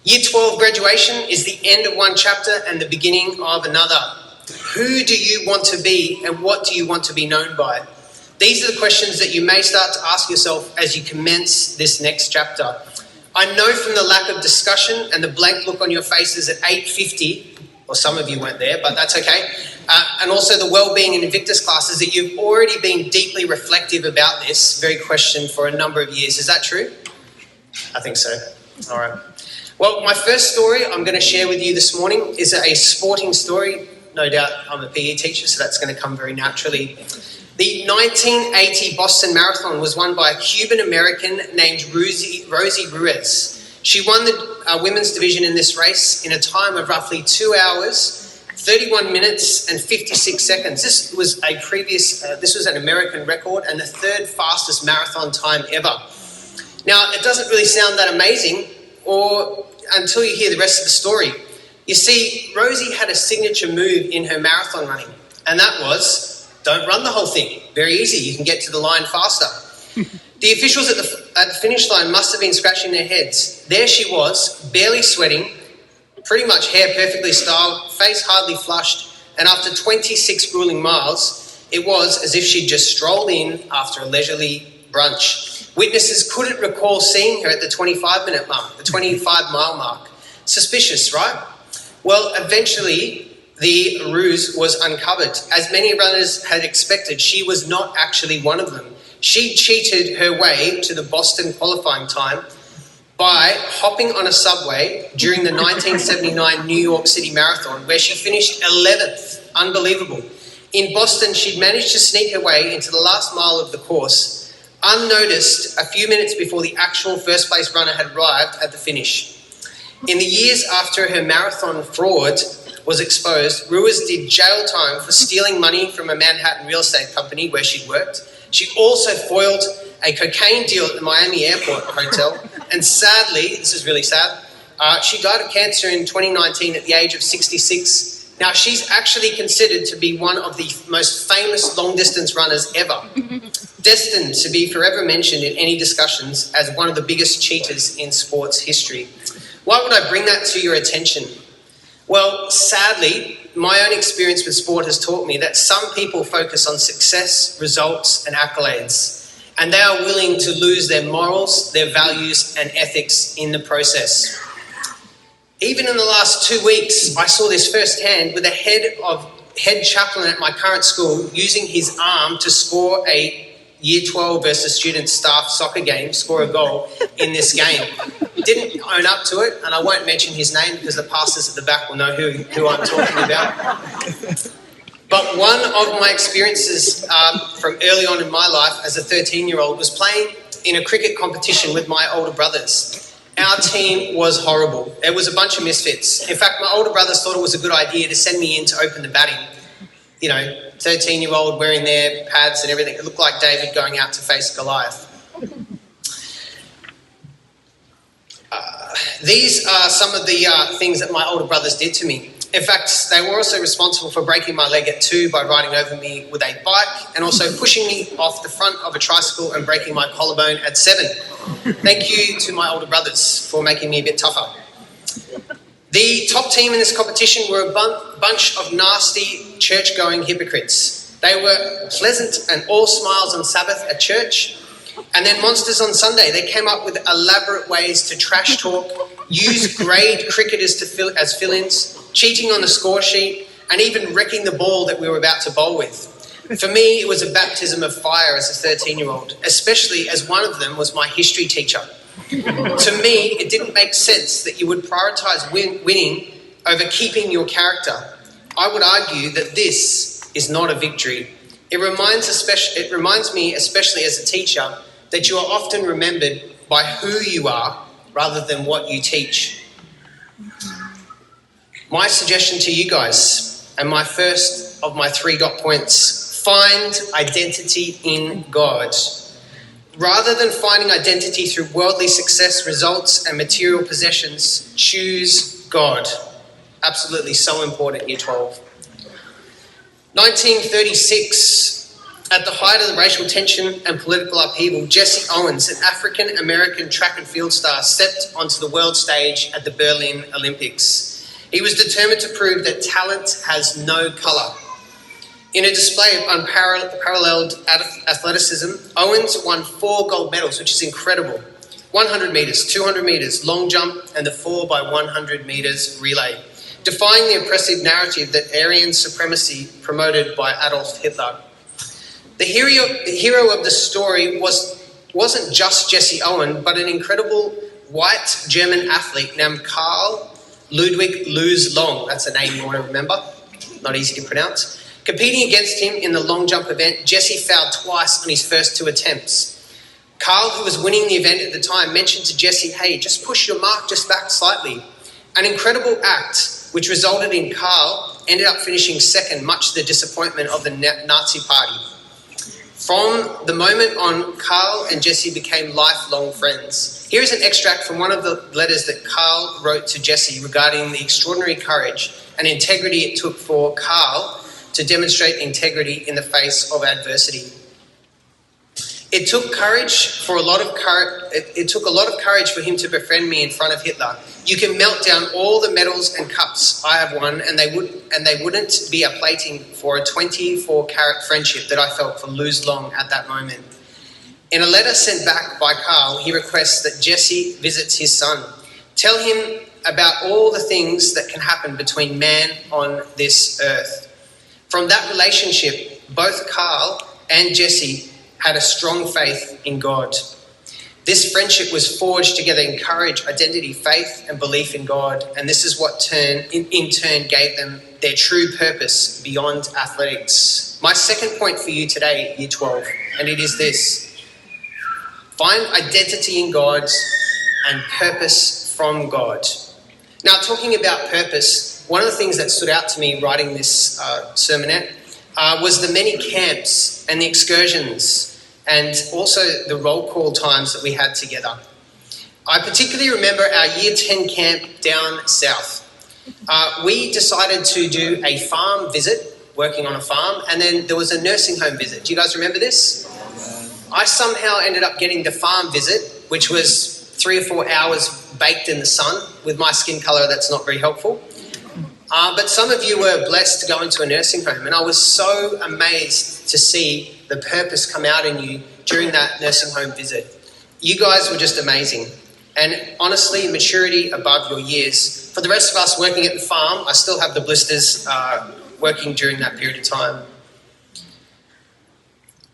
I: Year 12 graduation is the end of one chapter and the beginning of another. Who do you want to be and what do you want to be known by? These are the questions that you may start to ask yourself as you commence this next chapter. I know from the lack of discussion and the blank look on your faces at 8:50, or some of you weren't there, but that's okay, and also the well-being and Invictus classes, that you've already been deeply reflective about this very question for a number of years. Is that true? I think so. All right. Well, my first story I'm going to share with you this morning is a sporting story. No doubt I'm a PE teacher, so that's going to come very naturally. The 1980 Boston Marathon was won by a Cuban-American named Rosie Ruiz. She won the women's division in this race in a time of roughly 2 hours, 31 minutes and 56 seconds. This was an American record and the third fastest marathon time ever. Now, it doesn't really sound that amazing until you hear the rest of the story. You see, Rosie had a signature move in her marathon running, and that was, don't run the whole thing. Very easy, you can get to the line faster. The officials at the finish line must have been scratching their heads. There she was, barely sweating, pretty much hair perfectly styled, face hardly flushed, and after 26 grueling miles, it was as if she'd just strolled in after a leisurely brunch. Witnesses couldn't recall seeing her at the 25-minute mark, the 25-mile mark. Suspicious, right? Well, eventually, the ruse was uncovered. As many runners had expected, she was not actually one of them. She cheated her way to the Boston qualifying time by hopping on a subway during the 1979 New York City Marathon, where she finished 11th. Unbelievable. In Boston, she'd managed to sneak her way into the last mile of the course, unnoticed a few minutes before the actual first-place runner had arrived at the finish. In the years after her marathon fraud was exposed, Ruiz did jail time for stealing money from a Manhattan real estate company where she'd worked. She also foiled a cocaine deal at the Miami Airport Hotel. And sadly, this is really sad, she died of cancer in 2019 at the age of 66. Now, she's actually considered to be one of the most famous long-distance runners ever, destined to be forever mentioned in any discussions as one of the biggest cheaters in sports history. Why would I bring that to your attention? Well, sadly, my own experience with sport has taught me that some people focus on success, results, and accolades, and they are willing to lose their morals, their values, and ethics in the process. Even in the last 2 weeks, I saw this firsthand with a head chaplain at my current school using his arm to score a Year 12 versus student staff soccer game, score a goal in this game. Didn't own up to it, and I won't mention his name because the pastors at the back will know who I'm talking about. But one of my experiences from early on in my life as a 13-year-old was playing in a cricket competition with my older brothers. Our team was horrible. It was a bunch of misfits. In fact, my older brothers thought it was a good idea to send me in to open the batting. 13-year-old wearing their pads and everything. It looked like David going out to face Goliath. These are some of the things that my older brothers did to me. In fact, they were also responsible for breaking my leg at 2 by riding over me with a bike and also pushing me off the front of a tricycle and breaking my collarbone at 7. Thank you to my older brothers for making me a bit tougher. The top team in this competition were a bunch of nasty church-going hypocrites. They were pleasant and all smiles on Sabbath at church, and then monsters on Sunday. They came up with elaborate ways to trash talk, use grade cricketers as fill-ins, cheating on the score sheet, and even wrecking the ball that we were about to bowl with. For me, it was a baptism of fire as a 13-year-old, especially as one of them was my history teacher. To me, it didn't make sense that you would prioritise winning over keeping your character. I would argue that this is not a victory. It reminds me, especially as a teacher, that you are often remembered by who you are rather than what you teach. My suggestion to you guys, and my first of my 3 dot points, find identity in God. Rather than finding identity through worldly success, results, and material possessions, choose God. Absolutely so important, Year 12. 1936, at the height of the racial tension and political upheaval, Jesse Owens, an African-American track and field star, stepped onto the world stage at the Berlin Olympics. He was determined to prove that talent has no colour. In a display of unparalleled athleticism, Owens won 4 gold medals, which is incredible. 100 metres, 200 metres, long jump, and the 4 by 100 metres relay, defying the oppressive narrative that Aryan supremacy promoted by Adolf Hitler. The hero of the story wasn't just Jesse Owen, but an incredible white German athlete named Karl Ludwig Luz Long. That's a name you want to remember, not easy to pronounce. Competing against him in the long jump event, Jesse fouled twice on his first 2 attempts. Karl, who was winning the event at the time, mentioned to Jesse, hey, just push your mark just back slightly. An incredible act which resulted in Karl ended up finishing second, much to the disappointment of the Nazi party. From the moment on, Karl and Jesse became lifelong friends. Here is an extract from one of the letters that Karl wrote to Jesse regarding the extraordinary courage and integrity it took for Karl to demonstrate integrity in the face of adversity. It took a lot of courage for him to befriend me in front of Hitler. You can melt down all the medals and cups I have won, and they wouldn't be a plating for a 24-carat friendship that I felt for Luz Long at that moment. In a letter sent back by Karl, he requests that Jesse visits his son. Tell him about all the things that can happen between man on this earth. From that relationship, both Karl and Jesse had a strong faith in God. This friendship was forged together in courage, identity, faith, and belief in God, and this is what in turn gave them their true purpose beyond athletics. My second point for you today, Year 12, and it is this: find identity in God and purpose from God. Now, talking about purpose, one of the things that stood out to me writing this sermonette was the many camps and the excursions and also the roll call times that we had together. I particularly remember our Year 10 camp down south. We decided to do a farm visit, working on a farm, and then there was a nursing home visit. Do you guys remember this? I somehow ended up getting the farm visit, which was 3 or 4 hours baked in the sun. With my skin colour, that's not very helpful. But some of you were blessed to go into a nursing home, and I was so amazed to see the purpose come out in you during that nursing home visit. You guys were just amazing. And honestly, maturity above your years. For the rest of us working at the farm, I still have the blisters working during that period of time.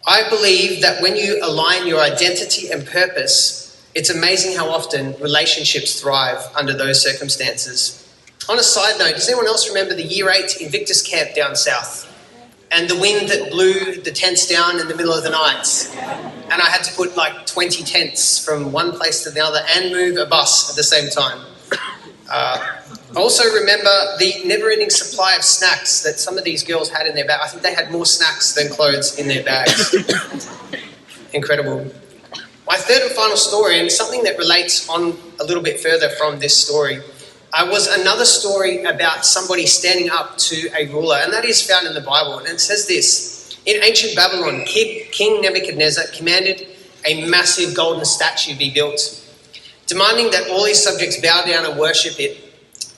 I: I believe that when you align your identity and purpose, it's amazing how often relationships thrive under those circumstances. On a side note, does anyone else remember the Year 8 Invictus camp down south? And the wind that blew the tents down in the middle of the night. And I had to put like 20 tents from one place to the other and move a bus at the same time. I also remember the never-ending supply of snacks that some of these girls had in their bag. I think they had more snacks than clothes in their bags. Incredible. My third and final story, and something that relates on a little bit further from this story, was another story about somebody standing up to a ruler, and that is found in the Bible. And it says this: in ancient Babylon, King Nebuchadnezzar commanded a massive golden statue be built, demanding that all his subjects bow down and worship it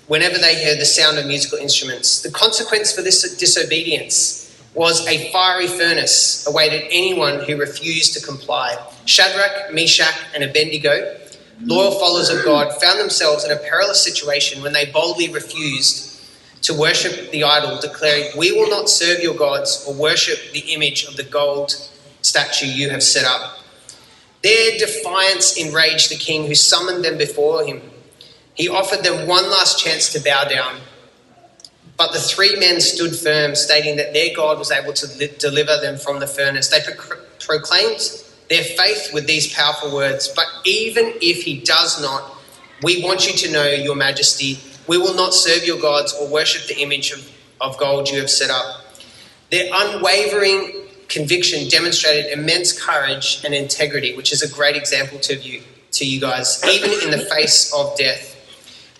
I: whenever they heard the sound of musical instruments. The consequence for this disobedience was a fiery furnace awaited anyone who refused to comply. Shadrach, Meshach, and Abednego, loyal followers of God, found themselves in a perilous situation when they boldly refused to worship the idol, declaring, "We will not serve your gods or worship the image of the gold statue you have set up." Their defiance enraged the king, who summoned them before him. He offered them one last chance to bow down, but the 3 men stood firm, stating that their God was able to deliver them from the furnace. They proclaimed their faith with these powerful words: "But even if he does not, we want you to know, your majesty, we will not serve your gods or worship the image of gold you have set up." Their unwavering conviction demonstrated immense courage and integrity, which is a great example to you guys, even in the face of death.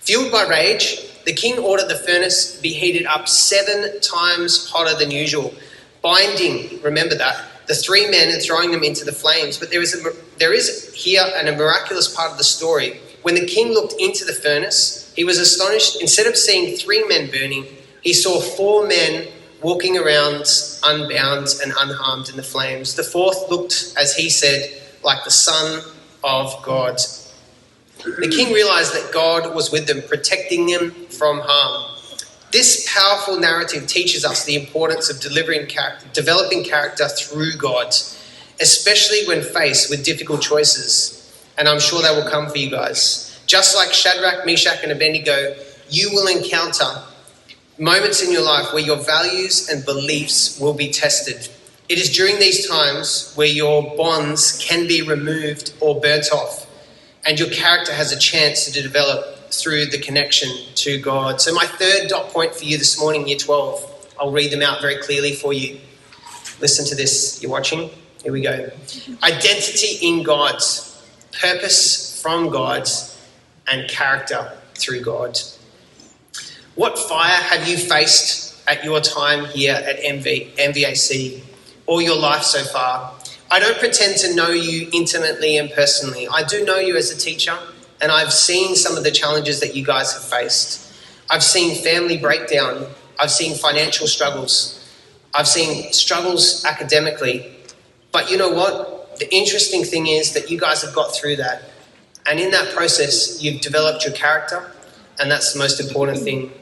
I: Fueled by rage, the king ordered the furnace be heated up 7 times hotter than usual, binding, remember that, the 3 men and throwing them into the flames. But there is here a miraculous part of the story. When the king looked into the furnace, he was astonished. Instead of seeing 3 men burning, he saw 4 men walking around unbound and unharmed in the flames. The 4th looked, as he said, like the Son of God. The king realized that God was with them, protecting them from harm. This powerful narrative teaches us the importance of developing character through God, especially when faced with difficult choices. And I'm sure that will come for you guys. Just like Shadrach, Meshach, and Abednego, you will encounter moments in your life where your values and beliefs will be tested. It is during these times where your bonds can be removed or burnt off, and your character has a chance to develop through the connection to God. So my third dot point for you this morning, Year 12, I'll read them out very clearly for you. Listen to this. You're watching? Here we go. Identity in God, purpose from God, and character through God. What fire have you faced at your time here at MVAC or your life so far? I don't pretend to know you intimately and personally. I do know you as a teacher, and I've seen some of the challenges that you guys have faced. I've seen family breakdown. I've seen financial struggles. I've seen struggles academically. But you know what? The interesting thing is that you guys have got through that. And in that process, you've developed your character, and that's the most important thing.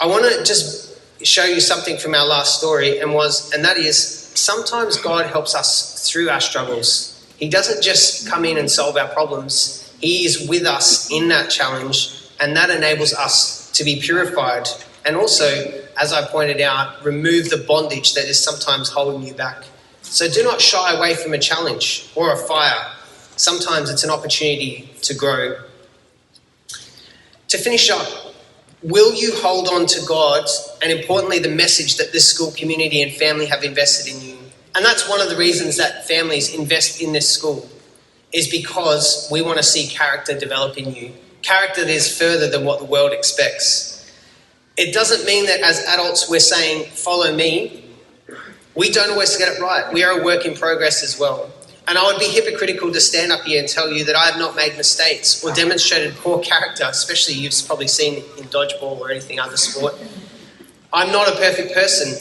I: I want to just show you something from our last story, and that is sometimes God helps us through our struggles. He doesn't just come in and solve our problems. He is with us in that challenge, and that enables us to be purified and also, as I pointed out, remove the bondage that is sometimes holding you back. So do not shy away from a challenge or a fire. Sometimes it's an opportunity to grow. To finish up, will you hold on to God and, importantly, the message that this school community and family have invested in you? And that's one of the reasons that families invest in this school, is because we want to see character develop in you. Character that is further than what the world expects. It doesn't mean that as adults we're saying, follow me. We don't always get it right. We are a work in progress as well. And I would be hypocritical to stand up here and tell you that I have not made mistakes or demonstrated poor character, especially you've probably seen in dodgeball or anything other sport. I'm not a perfect person.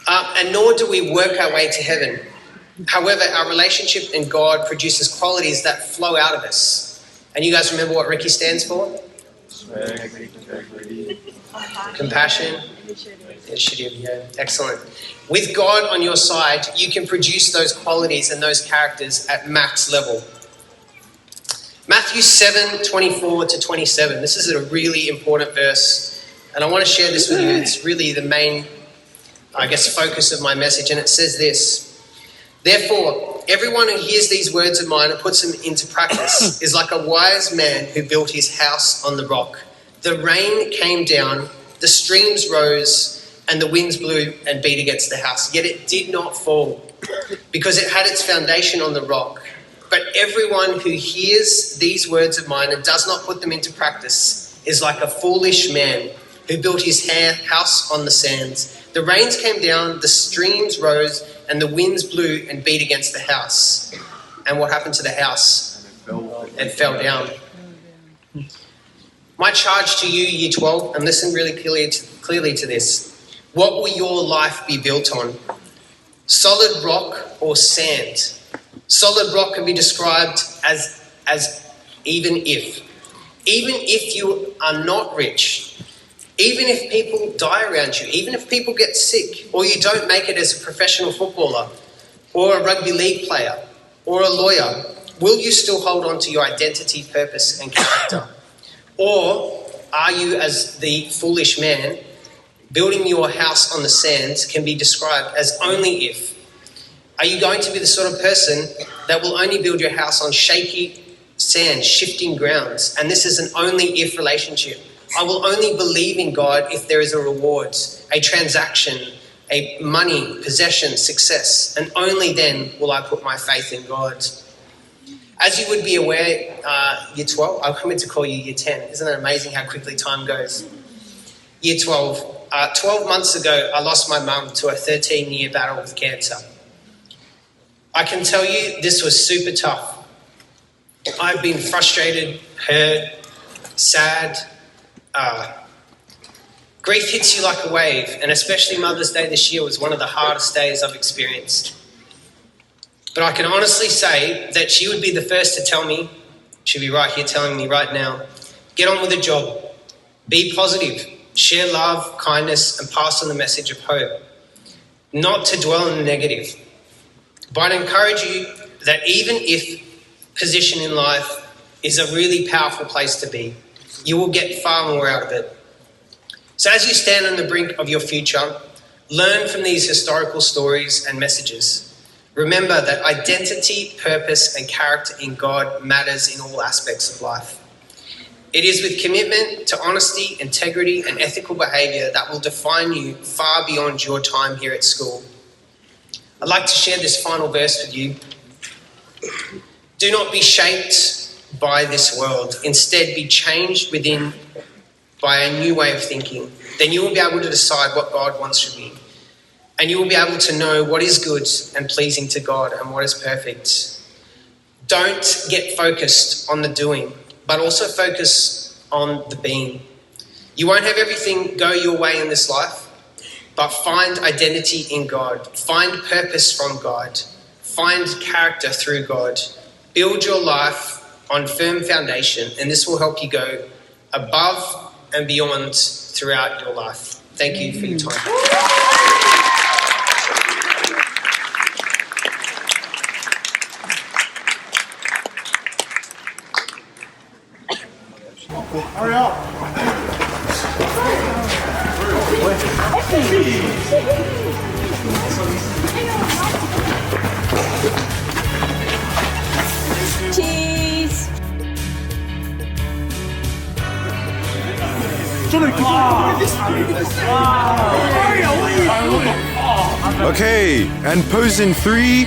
I: And nor do we work our way to heaven. However, our relationship in God produces qualities that flow out of us. And you guys remember what Ricky stands for? Compassion. Initiative, yeah. Excellent. With God on your side, you can produce those qualities and those characters at max level. Matthew 7:24-27. This is a really important verse, and I want to share this with you. It's really the main, focus of my message, and it says this: Therefore, everyone who hears these words of mine and puts them into practice is like a wise man who built his house on the rock. The rain came down, the streams rose, and the winds blew and beat against the house. Yet it did not fall, because it had its foundation on the rock. But everyone who hears these words of mine and does not put them into practice is like a foolish man who built his house on the sands. The rains came down, the streams rose, and the winds blew and beat against the house. And what happened to the house? It fell down. My charge to you, Year 12, and listen really clearly to this. What will your life be built on? Solid rock or sand? Solid rock can be described as even if. Even if you are not rich, even if people die around you, even if people get sick, or you don't make it as a professional footballer, or a rugby league player, or a lawyer, will you still hold on to your identity, purpose, and character? Or are you, as the foolish man, building your house on the sands can be described as only if? Are you going to be the sort of person that will only build your house on shaky sand, shifting grounds? And this is an only if relationship. I will only believe in God if there is a reward, a transaction, a money, possession, success, and only then will I put my faith in God. As you would be aware, Year 12, I'm meant to call you Year 10. Isn't it amazing how quickly time goes? Year 12. 12 months ago, I lost my mum to a 13-year battle with cancer. I can tell you this was super tough. I've been frustrated, hurt, sad. Grief hits you like a wave, and especially Mother's Day this year was one of the hardest days I've experienced. But I can honestly say that she would be the first to tell me should be right here telling me right now, get on with the job. Be positive. Share love, kindness, and pass on the message of hope. Not to dwell on the negative. But I encourage you that even if position in life is a really powerful place to be, you will get far more out of it. So as you stand on the brink of your future, learn from these historical stories and messages. Remember that identity, purpose, and character in God matters in all aspects of life. It is with commitment to honesty, integrity, and ethical behaviour that will define you far beyond your time here at school. I'd like to share this final verse with you. Do not be shaped by this world. Instead, be changed within by a new way of thinking. Then you will be able to decide what God wants from you. And you will be able to know what is good and pleasing to God and what is perfect. Don't get focused on the doing, but also focus on the being. You won't have everything go your way in this life, but find identity in God. Find purpose from God. Find character through God. Build your life on firm foundation, and this will help you go above and beyond throughout your life. Thank you for your time.
B: Hurry up!
J: Cheese!
B: Okay, and pose in 3.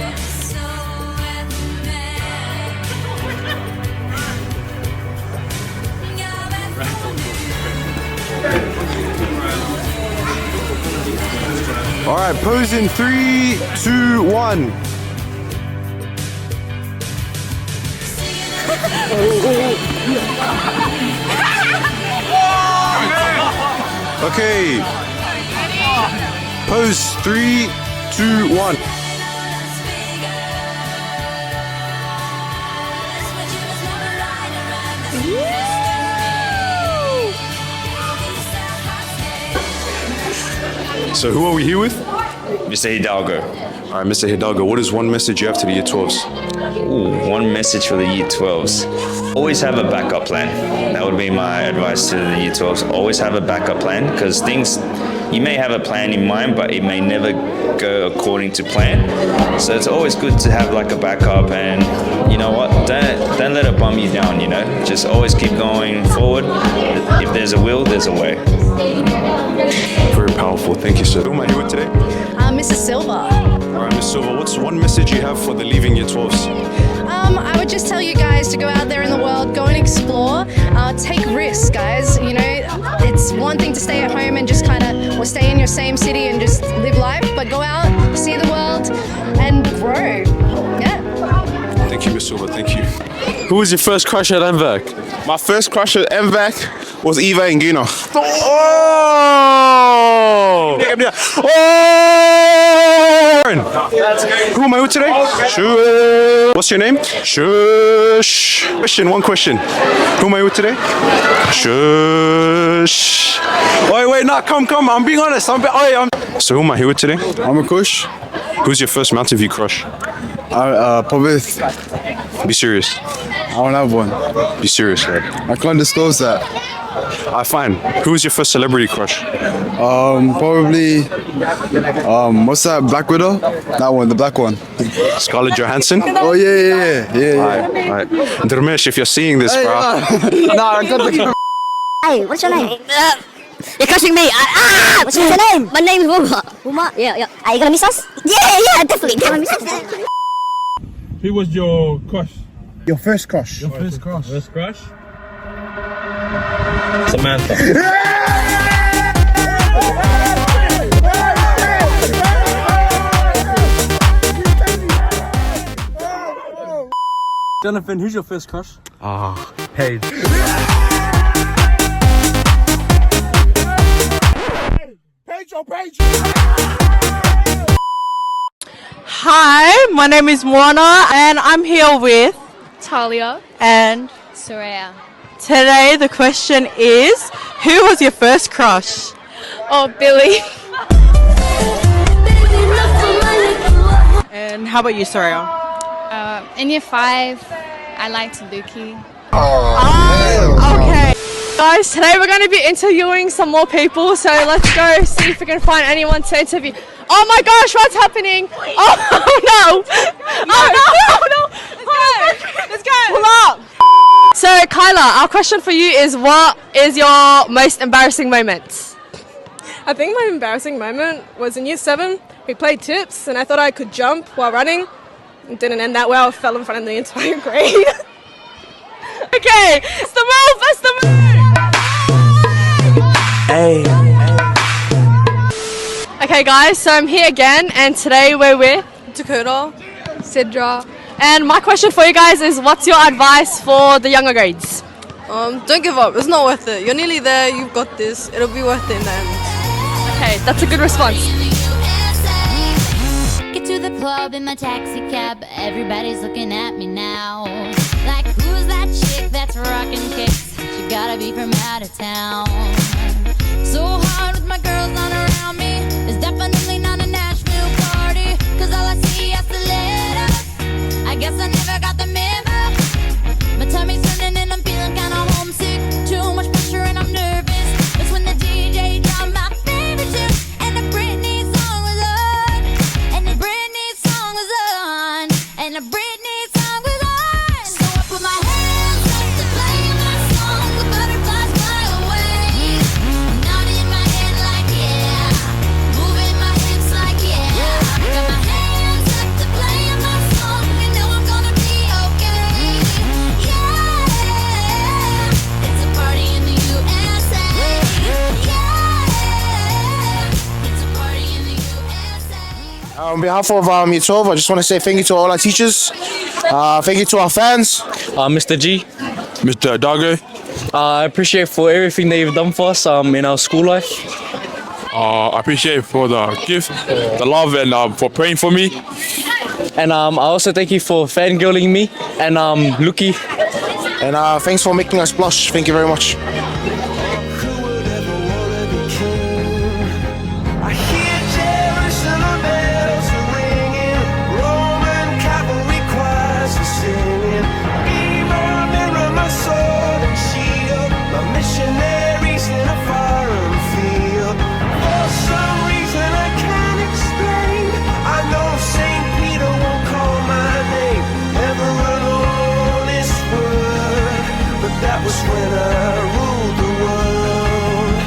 B: All right, pose in 3, 2, 1. Okay. Pose 3, 2, 1. So who are we here with?
K: Mr. Hidalgo.
B: All right, Mr. Hidalgo, what is one message you have to the Year 12s?
K: Ooh, one message for the Year 12s. Always have a backup plan. That would be my advice to the Year 12s. Always have a backup plan, because you may have a plan in mind, but it may never go according to plan. So it's always good to have like a backup, and you know what? Don't let it bum you down, you know? Just always keep going forward. If there's a will, there's a way.
B: Very powerful. Thank you, sir. Who am I here with today?
L: Mrs. Silva.
B: All right, Ms. Silva, what's one message you have for the leaving Year 12s?
L: I would just tell you guys to go out there in the world, go and explore, take risks, guys. You know, it's one thing to stay at home and just or stay in your same city and just live life, but go out, see the world, and grow. Yeah.
B: Thank you, Ms. Silva. Thank you. Who was your first crush at MVAC?
M: My first crush at MVAC was Eva and Gino.
B: Oh! Who am I with today? Shush. What's your name? Shush. One question. Who am I with today? Shush. Wait, no, come. I'm being honest. So who am I here with today?
M: I'm a Kush.
B: Who's your first Mountain View crush?
M: Probably.
B: Be serious.
M: I don't have one.
B: Be serious, right?
M: I can't disclose that.
B: Fine. Who was your first celebrity crush?
M: Probably. What's that? Black Widow? That one, the black one.
B: Scarlett Johansson?
M: Oh yeah.
B: Alright. Dharmesh, if you're seeing this, bro.
M: Nah, I got the.
N: Hey, what's your name? You're crushing me. What's your name? My name is Uma. Uma? Yeah. Are you gonna miss us? Yeah, definitely. Gonna miss us.
O: Who was your crush?
M: Your first crush.
O: First crush? Samantha.
P: Jonathan, who's your first crush?
O: Paige. Paige.
Q: Hi, my name is Moana and I'm here with
R: Talia
Q: and
P: Soraya.
Q: Today the question is, who was your first crush?
P: Oh, Billy.
Q: And how about you, Soraya?
P: In year 5, I liked Lukey.
Q: Okay. Guys, today we're going to be interviewing some more people, so let's go see if we can find anyone to interview. Oh my gosh, what's happening? Oh no! Oh no! Let's go! Pull up! So Kyla, our question for you is, what is your most embarrassing moment?
R: I think my embarrassing moment was in year 7. We played tips and I thought I could jump while running. It didn't end that well. I fell in front of the entire grade.
Q: Okay, it's the move! That's the move! Hey. Okay guys, so I'm here again and today we're with Dakota, Sidra, and my question for you guys is, what's your advice for the younger grades?
R: Don't give up. It's not worth it. You're nearly there. You've got this. It'll be worth it in the end.
Q: Okay, that's a good response.
S: Get to the club in my taxi cab. Everybody's looking at me now. Like, who's that chick that's rocking kicks? She gotta be from out of town. So hard with my girls on around me. It's definitely not a Nashville party, 'cause all I see is the letters. I guess I never got the memo. My tummy's turning and I'm feeling kinda homesick. Too much pressure and I'm nervous. It's when the DJ dropped my favorite tune, and the Britney song was on. And the Britney song was on. And the Britney song was on. So I put my hands up to play my song. The butterflies fly away. Nodding my head like yeah. Moving my hips like yeah. Got my hands up to play my song. You know I'm gonna be okay. Yeah. It's a party in the USA. Yeah. It's a party in the USA.
T: On behalf of Year 12, I just want to say thank you to all our teachers. Thank you to our fans.
U: Mr. G. Mr. Dago. I appreciate for everything that you've done for us in our school life. I appreciate for the gift, the love, and for praying for me. And I also thank you for fangirling me and Luki.
T: And thanks for making us blush. Thank you very much.
D: I hear Jerusalem bells are ringing, Roman cavalry choirs are singing. Mirror, mirror, my sword and shield, my missionaries in a foreign field. For some reason I can't explain, I know St. Peter won't call my name. Never alone this world, but that was when I ruled the world.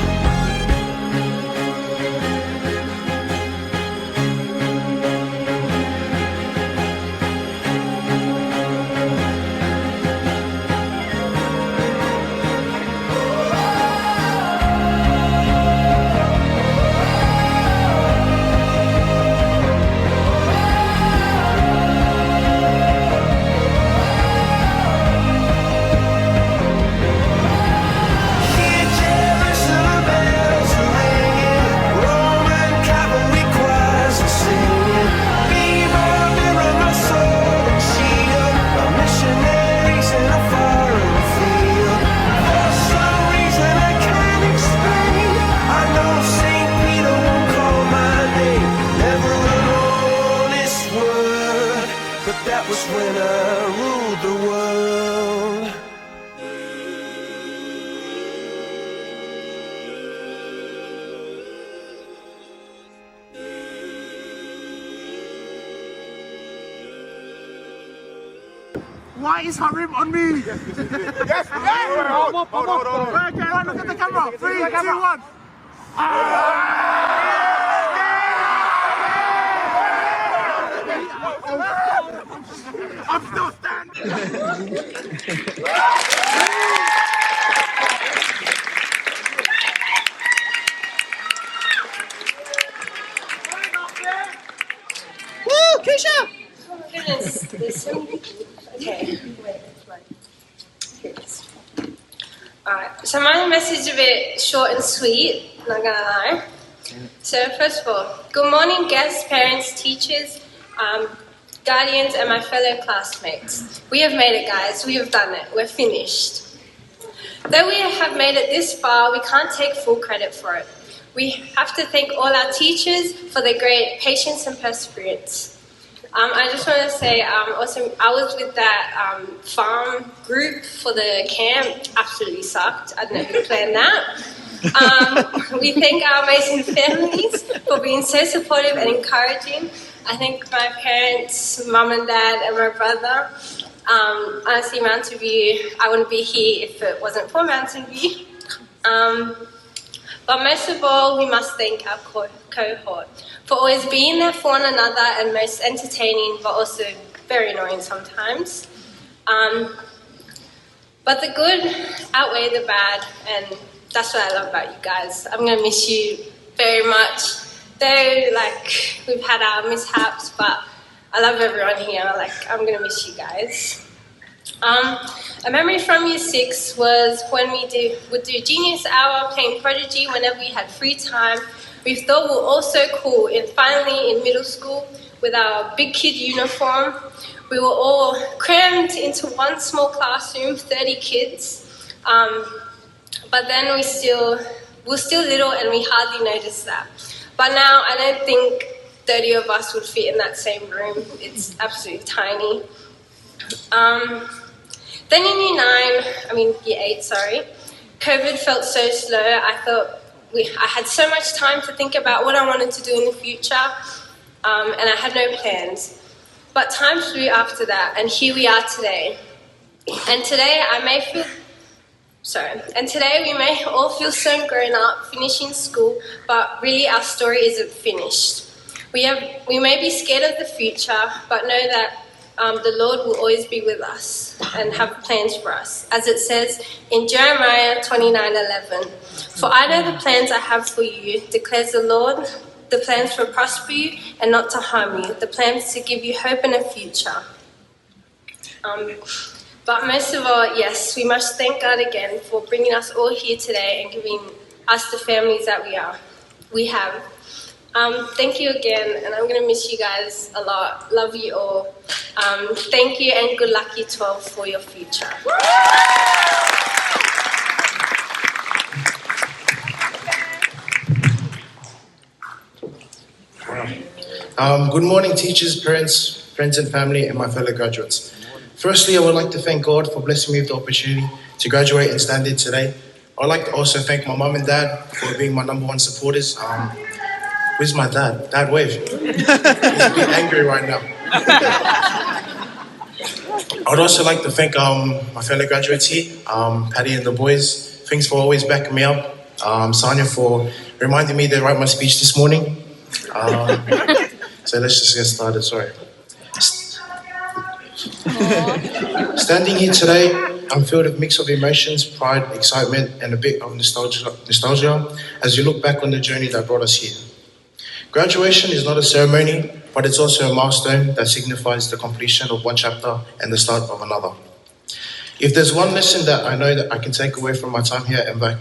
D: Hear Jerusalem bells are ringing, Roman cavalry choirs are singing. Mirror, mirror, my sword and shield, my missionaries in a foreign field. For some reason I can't explain, I know St. Peter won't call my name. Never alone this world, but that was when I ruled the world.
O: Why is Harim on me? Yes, yes. Hold on. Okay, right, look at the camera. 3, 2, 1. I'm still standing.
A: Woo, Keisha! Goodness, there's so many. Okay, wait, here it is. Alright, so my message is a bit short and sweet, not gonna lie. So first of all, good morning guests, parents, teachers.
E: guardians, and my fellow classmates. We have made it, guys. We have done it. We're finished. Though we have made it this far, we can't take full credit for it. We have to thank all our teachers for their great patience and perseverance. I just want to say, also, I was with that farm group for the camp. Absolutely sucked. I don't know who planned that. We thank our amazing families for being so supportive and encouraging. I thank my parents, mum and dad, and my brother. Honestly, Mountain View, I wouldn't be here if it wasn't for Mountain View. But most of all, we must thank our cohort for always being there for one another and most entertaining, but also very annoying sometimes. But the good outweigh the bad, and that's what I love about you guys. I'm going to miss you very much. Though, we've had our mishaps, but I love everyone here. I'm going to miss you guys. A memory from year 6 was when we would do Genius Hour, playing Prodigy whenever we had free time. We thought we were all so cool, and finally in middle school, with our big kid uniform, we were all crammed into one small classroom, 30 kids. But then we were still little and we hardly noticed that. But now I don't think 30 of us would fit in that same room. It's absolutely tiny. Then in year 8, COVID felt so slow. I thought I had so much time to think about what I wanted to do in the future, and I had no plans. But time flew after that, and here we are today. And today we may all feel so grown up, finishing school, but really our story isn't finished. We may be scared of the future, but know that the Lord will always be with us and have plans for us. As it says in Jeremiah 29:11, "For I know the plans I have for you, declares the Lord, the plans to prosper you and not to harm you, the plans to give you hope and a future." But most of all, yes, we must thank God again for bringing us all here today and giving us the families that we have. Thank you again, and I'm going to miss you guys a lot. Love you all. Thank you, and good luck, Year 12, for your future.
T: Good morning, teachers, parents, friends and family, and my fellow graduates. Firstly, I would like to thank God for blessing me with the opportunity to graduate and stand here today. I would like to also thank my mum and dad for being my number one supporters. Where's my dad? Dad, wave. He's a bit angry right now. I would also like to thank my fellow graduates here, Patty and the boys. Thanks for always backing me up. Sanya for reminding me to write my speech this morning. So let's just get started, sorry. Standing here today, I'm filled with a mix of emotions, pride, excitement, and a bit of nostalgia as you look back on the journey that brought us here. Graduation is not a ceremony, but it's also a milestone that signifies the completion of one chapter and the start of another. If there's one lesson that I know that I can take away from my time here at MVAC,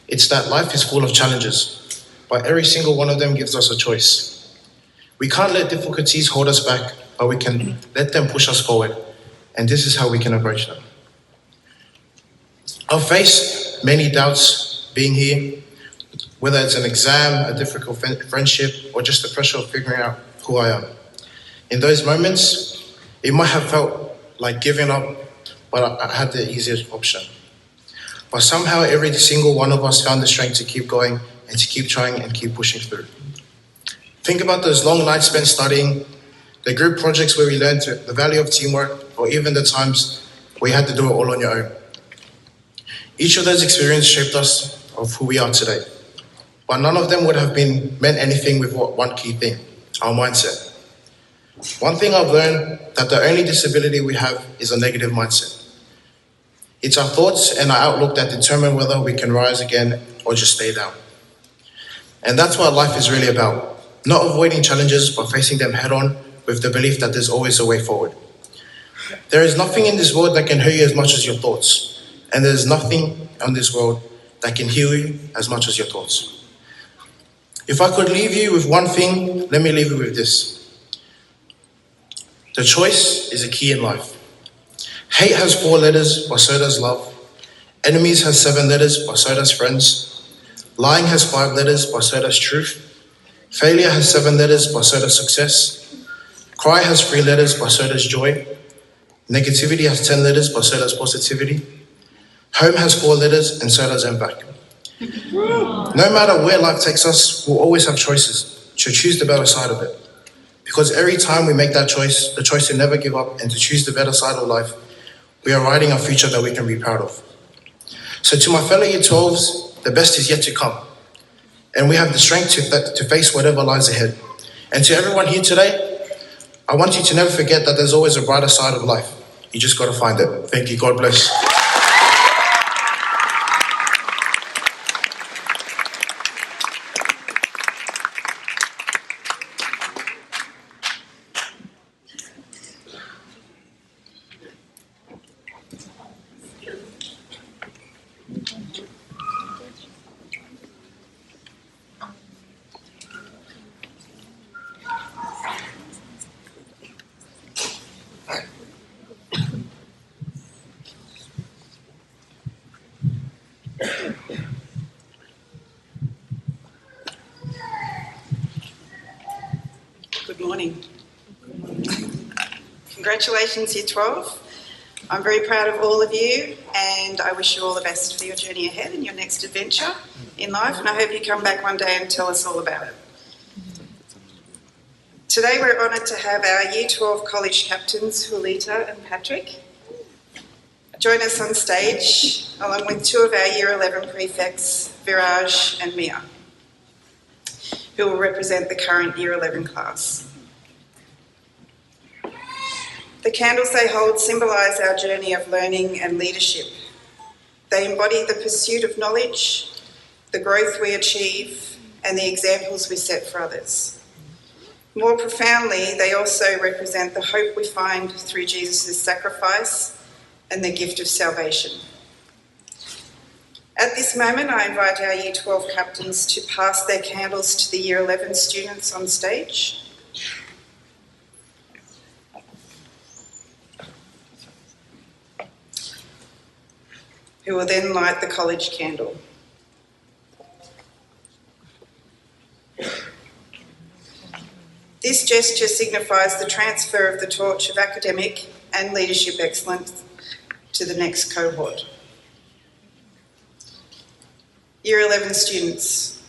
T: it's that life is full of challenges, but every single one of them gives us a choice. We can't let difficulties hold us back, but we can let them push us forward, and this is how we can approach them. I've faced many doubts being here, whether it's an exam, a difficult friendship, or just the pressure of figuring out who I am. In those moments, it might have felt like giving up, but I had the easiest option. But somehow every single one of us found the strength to keep going and to keep trying and keep pushing through. Think about those long nights spent studying, the group projects where we learned the value of teamwork, or even the times where you had to do it all on your own. Each of those experiences shaped us of who we are today. But none of them would have meant anything with one key thing, our mindset. One thing I've learned, that the only disability we have is a negative mindset. It's our thoughts and our outlook that determine whether we can rise again or just stay down. And that's what life is really about. Not avoiding challenges, but facing them head on with the belief that there's always a way forward. There is nothing in this world that can hurt you as much as your thoughts. And there's nothing in this world that can heal you as much as your thoughts. If I could leave you with one thing, let me leave you with this. The choice is a key in life. Hate has 4 letters, but so does love. Enemies has 7 letters, but so does friends. Lying has 5 letters, but so does truth. Failure has 7 letters, but so does success. Cry has 3 letters, but so does joy. Negativity has 10 letters, but so does positivity. Home has 4 letters, and so does MVAC. No matter where life takes us, we'll always have choices, to choose the better side of it. Because every time we make that choice, the choice to never give up and to choose the better side of life, we are writing a future that we can be proud of. So to my fellow Year 12s, the best is yet to come. And we have the strength to face whatever lies ahead. And to everyone here today, I want you to never forget that there's always a brighter side of life. You just got to find it. Thank you. God bless.
F: Good morning. Congratulations, Year 12. I'm very proud of all of you, and I wish you all the best for your journey ahead and your next adventure in life, and I hope you come back one day and tell us all about it. Today we're honoured to have our Year 12 college captains, Julita and Patrick, join us on stage, along with 2 of our Year 11 prefects, Viraj and Mia, who will represent the current Year 11 class. The candles they hold symbolise our journey of learning and leadership. They embody the pursuit of knowledge, the growth we achieve, and the examples we set for others. More profoundly, they also represent the hope we find through Jesus' sacrifice and the gift of salvation. At this moment, I invite our Year 12 captains to pass their candles to the Year 11 students on stage. Who will then light the college candle. This gesture signifies the transfer of the torch of academic and leadership excellence to the next cohort. Year 11 students,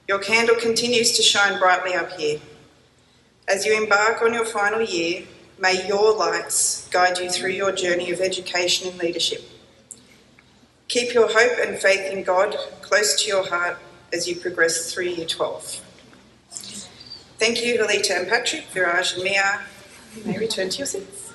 F: your candle continues to shine brightly up here. As you embark on your final year, may your lights guide you through your journey of education and leadership. Keep your hope and faith in God close to your heart as you progress through Year 12. Thank you, Julita and Patrick, Viraj and Mia. You may return to your seats.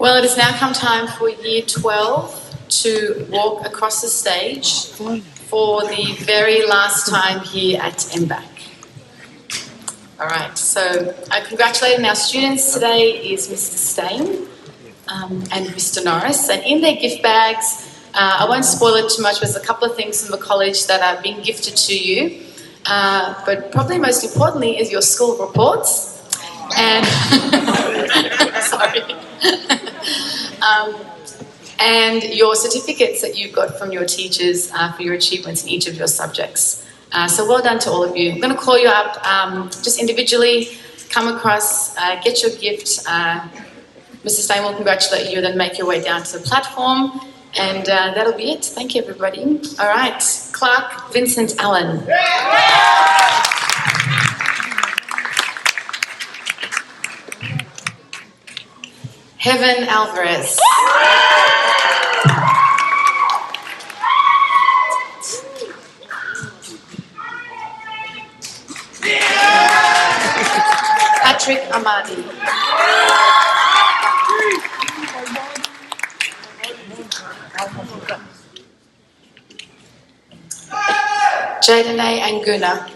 A: Well, it has now come time for Year 12 to walk across the stage for the very last time here at MVAC. All right, so congratulating our students today is Mr. Stain and Mr. Norris. And in their gift bags, I won't spoil it too much, but there's a couple of things from the college that are being gifted to you. But probably most importantly is your school reports. And sorry. And your certificates that you've got from your teachers for your achievements in each of your subjects. So well done to all of you. I'm going to call you up just individually, come across, get your gift. Mr. Stein will congratulate you, then make your way down to the platform. And that'll be it. Thank you, everybody. All right, Clark Vincent Allen. Heaven Alvarez. Patrick Amadi. Jadene and Guna.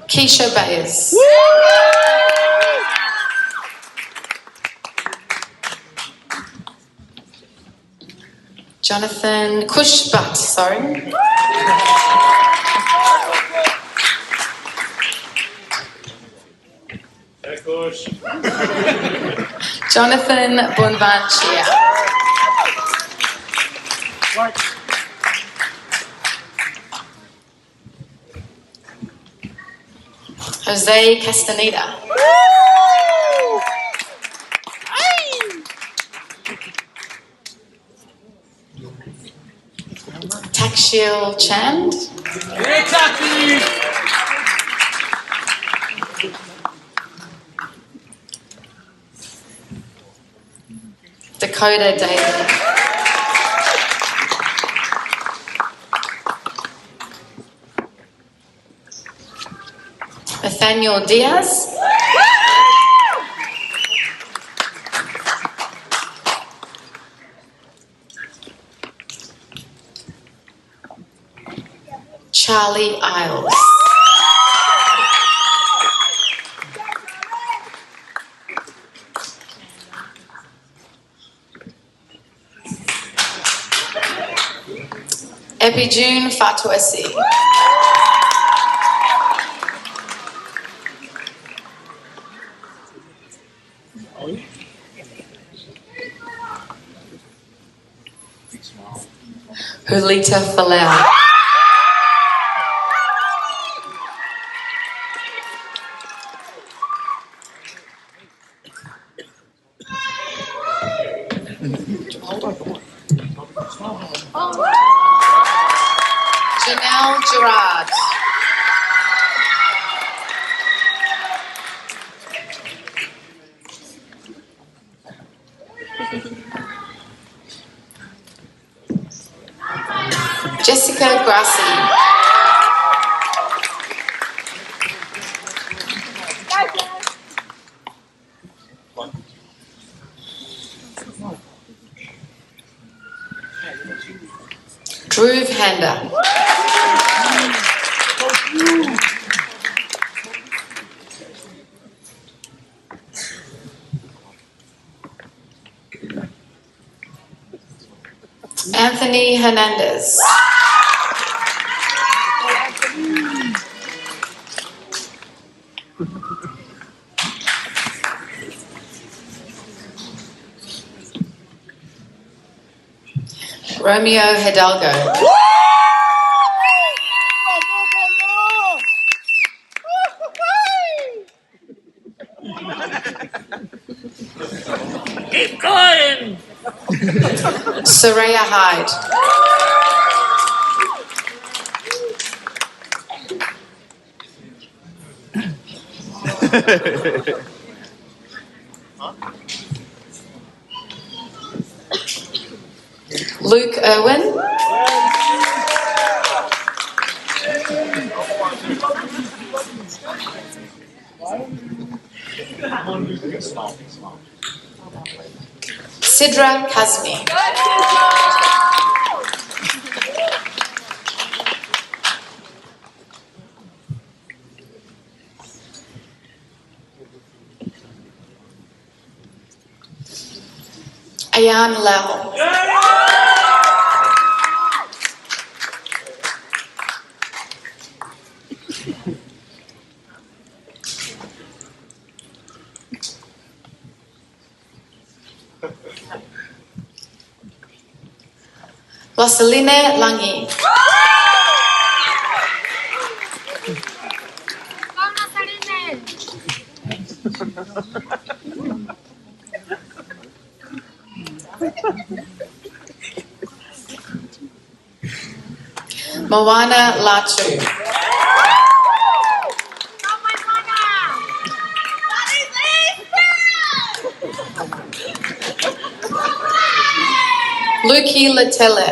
A: Keisha Bayes. Jonathan Cushbutt, sorry. Jonathan Bonvanchia. Jose Castaneda. Takshil Chand. Dakota Daly. Nathaniel Diaz. Charlie Isles. Epijune Fatuesi. Hulita Falau. Janelle Gerard. Jessica Grassi. Dhruv Handa. Anthony Hernandez. Romeo Hidalgo.
O: Keep going!
A: Soraya Hyde. Luke Irwin. Sidra Kazmi. Ayan Lau. Rosaline Langi. Moana Latu. Luki Latele.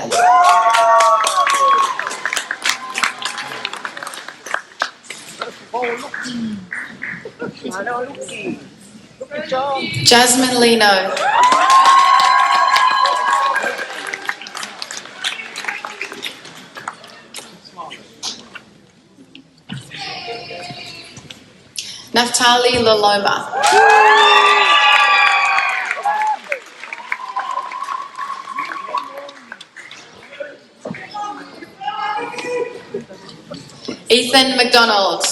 A: Jasmine Lino. Naftali Loloma. Ethan McDonald.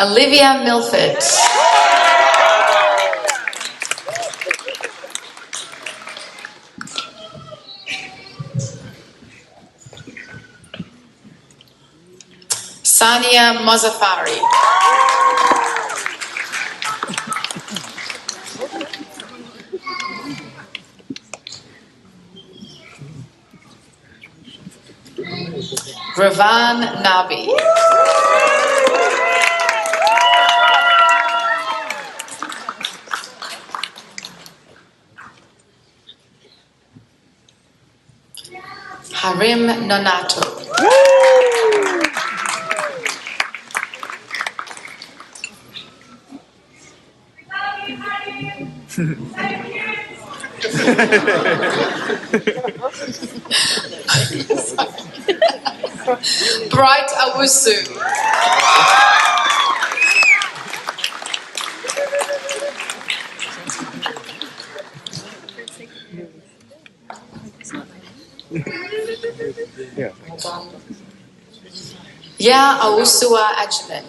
A: Olivia Milford. Sania Mozaffari. Ravan Nabi. Harim Nonato. Bright Awusu. Ya Awusua Ajman.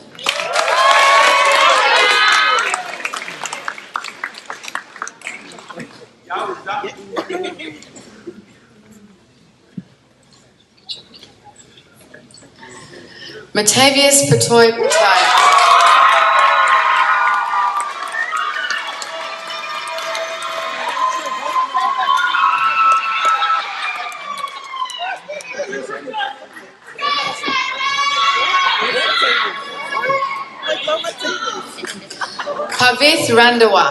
A: Matavius Patoy Pataya. Pavith Randawa.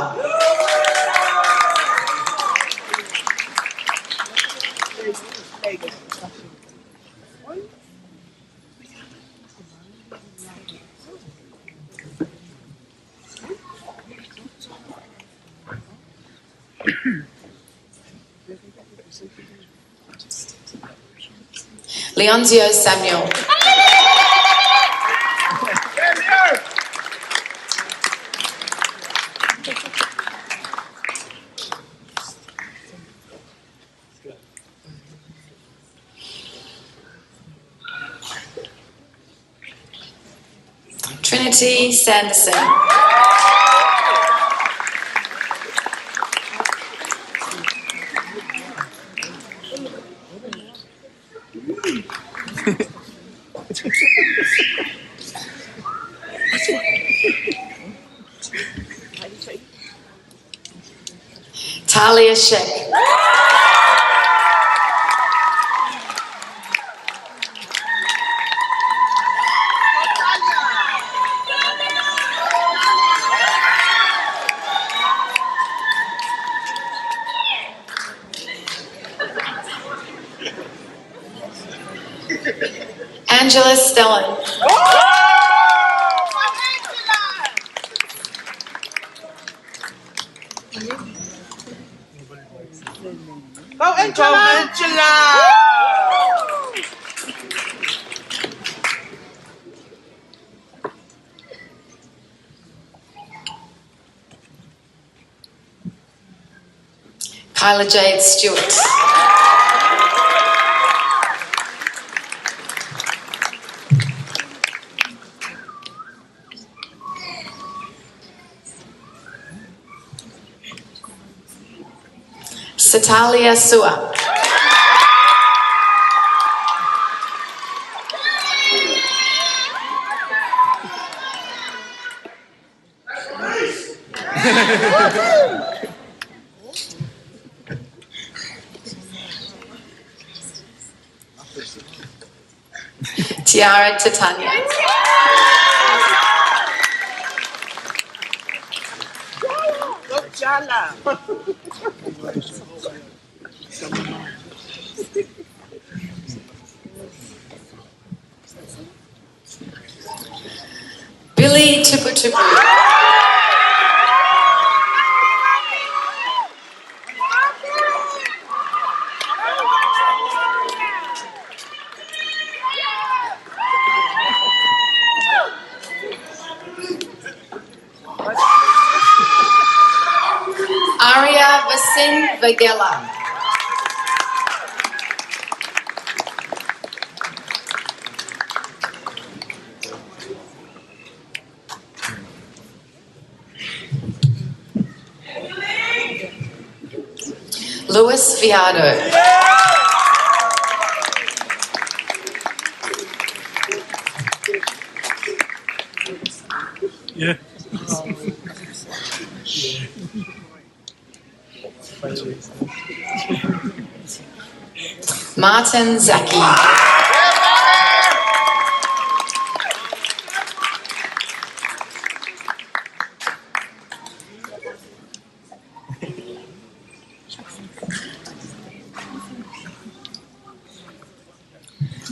A: Leonzio Samuel. Trinity Sanderson. Talia Sheikh. Angela Stellan.
O: Go Angela!
A: Kyla Jade Stewart. Satalia Sua. Tiara Titania.
O: Go Jala!
C: Billy Tupu Tupu. Arya Vasin Vagela. Luis Viado.
G: Yeah.
C: Martin Zaki.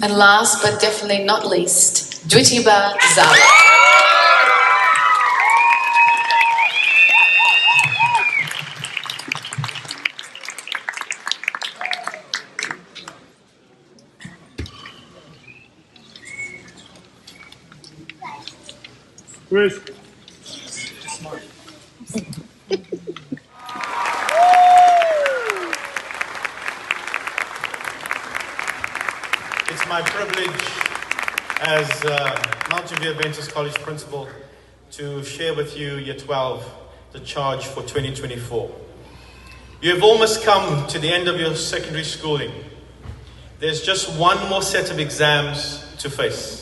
C: And last but definitely not least, Dwitiba Zala.
O: Chris.
V: It's my privilege as Mountain View Adventist College Principal to share with you, Year 12, the charge for 2024. You have almost come to the end of your secondary schooling. There's just one more set of exams to face.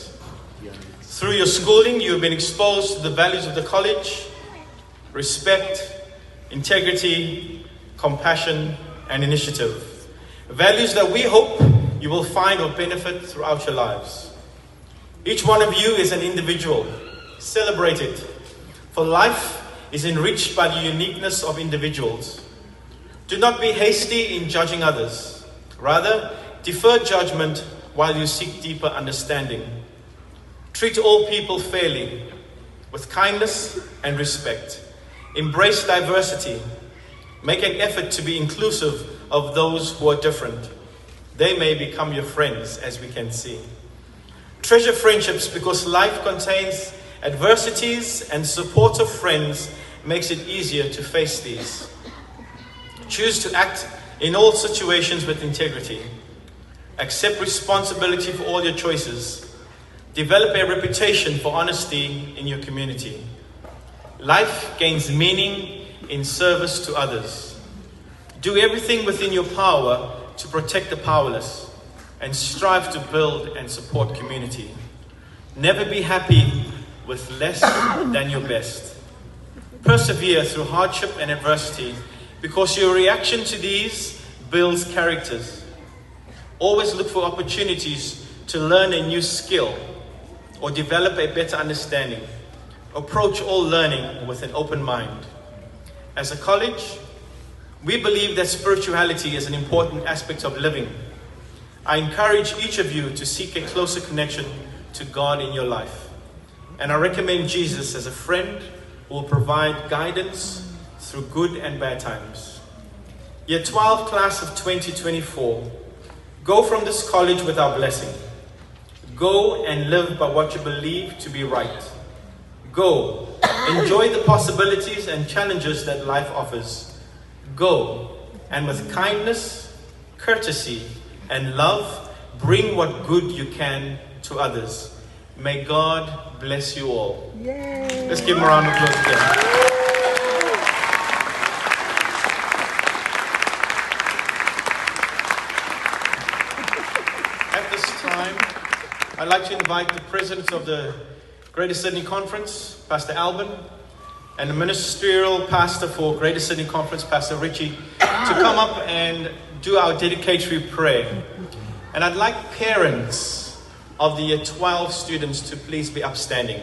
V: Through your schooling, you have been exposed to the values of the college: respect, integrity, compassion, and initiative. Values that we hope you will find or benefit throughout your lives. Each one of you is an individual. Celebrate it. For life is enriched by the uniqueness of individuals. Do not be hasty in judging others. Rather, defer judgment while you seek deeper understanding. Treat all people fairly, with kindness and respect. Embrace diversity. Make an effort to be inclusive of those who are different. They may become your friends, as we can see. Treasure friendships, because life contains adversities, and supportive friends makes it easier to face these. Choose to act in all situations with integrity. Accept responsibility for all your choices. Develop a reputation for honesty in your community. Life gains meaning in service to others. Do everything within your power to protect the powerless, and strive to build and support community. Never be happy with less than your best. Persevere through hardship and adversity, because your reaction to these builds characters. Always look for opportunities to learn a new skill or develop a better understanding. Approach all learning with an open mind. As a college, we believe that spirituality is an important aspect of living. I encourage each of you to seek a closer connection to God in your life. And I recommend Jesus as a friend who will provide guidance through good and bad times. Year 12 class of 2024, go from this college with our blessing. Go and live by what you believe to be right. Go, enjoy the possibilities and challenges that life offers. Go, and with kindness, courtesy, and love, bring what good you can to others. May God bless you all. Yay. Let's give him a round of applause again. At this time, I'd like to invite the President of the Greater Sydney Conference, Pastor Alban, and the Ministerial Pastor for Greater Sydney Conference, Pastor Richie, to come up and do our dedicatory prayer. And I'd like parents of the Year 12 students to please be upstanding.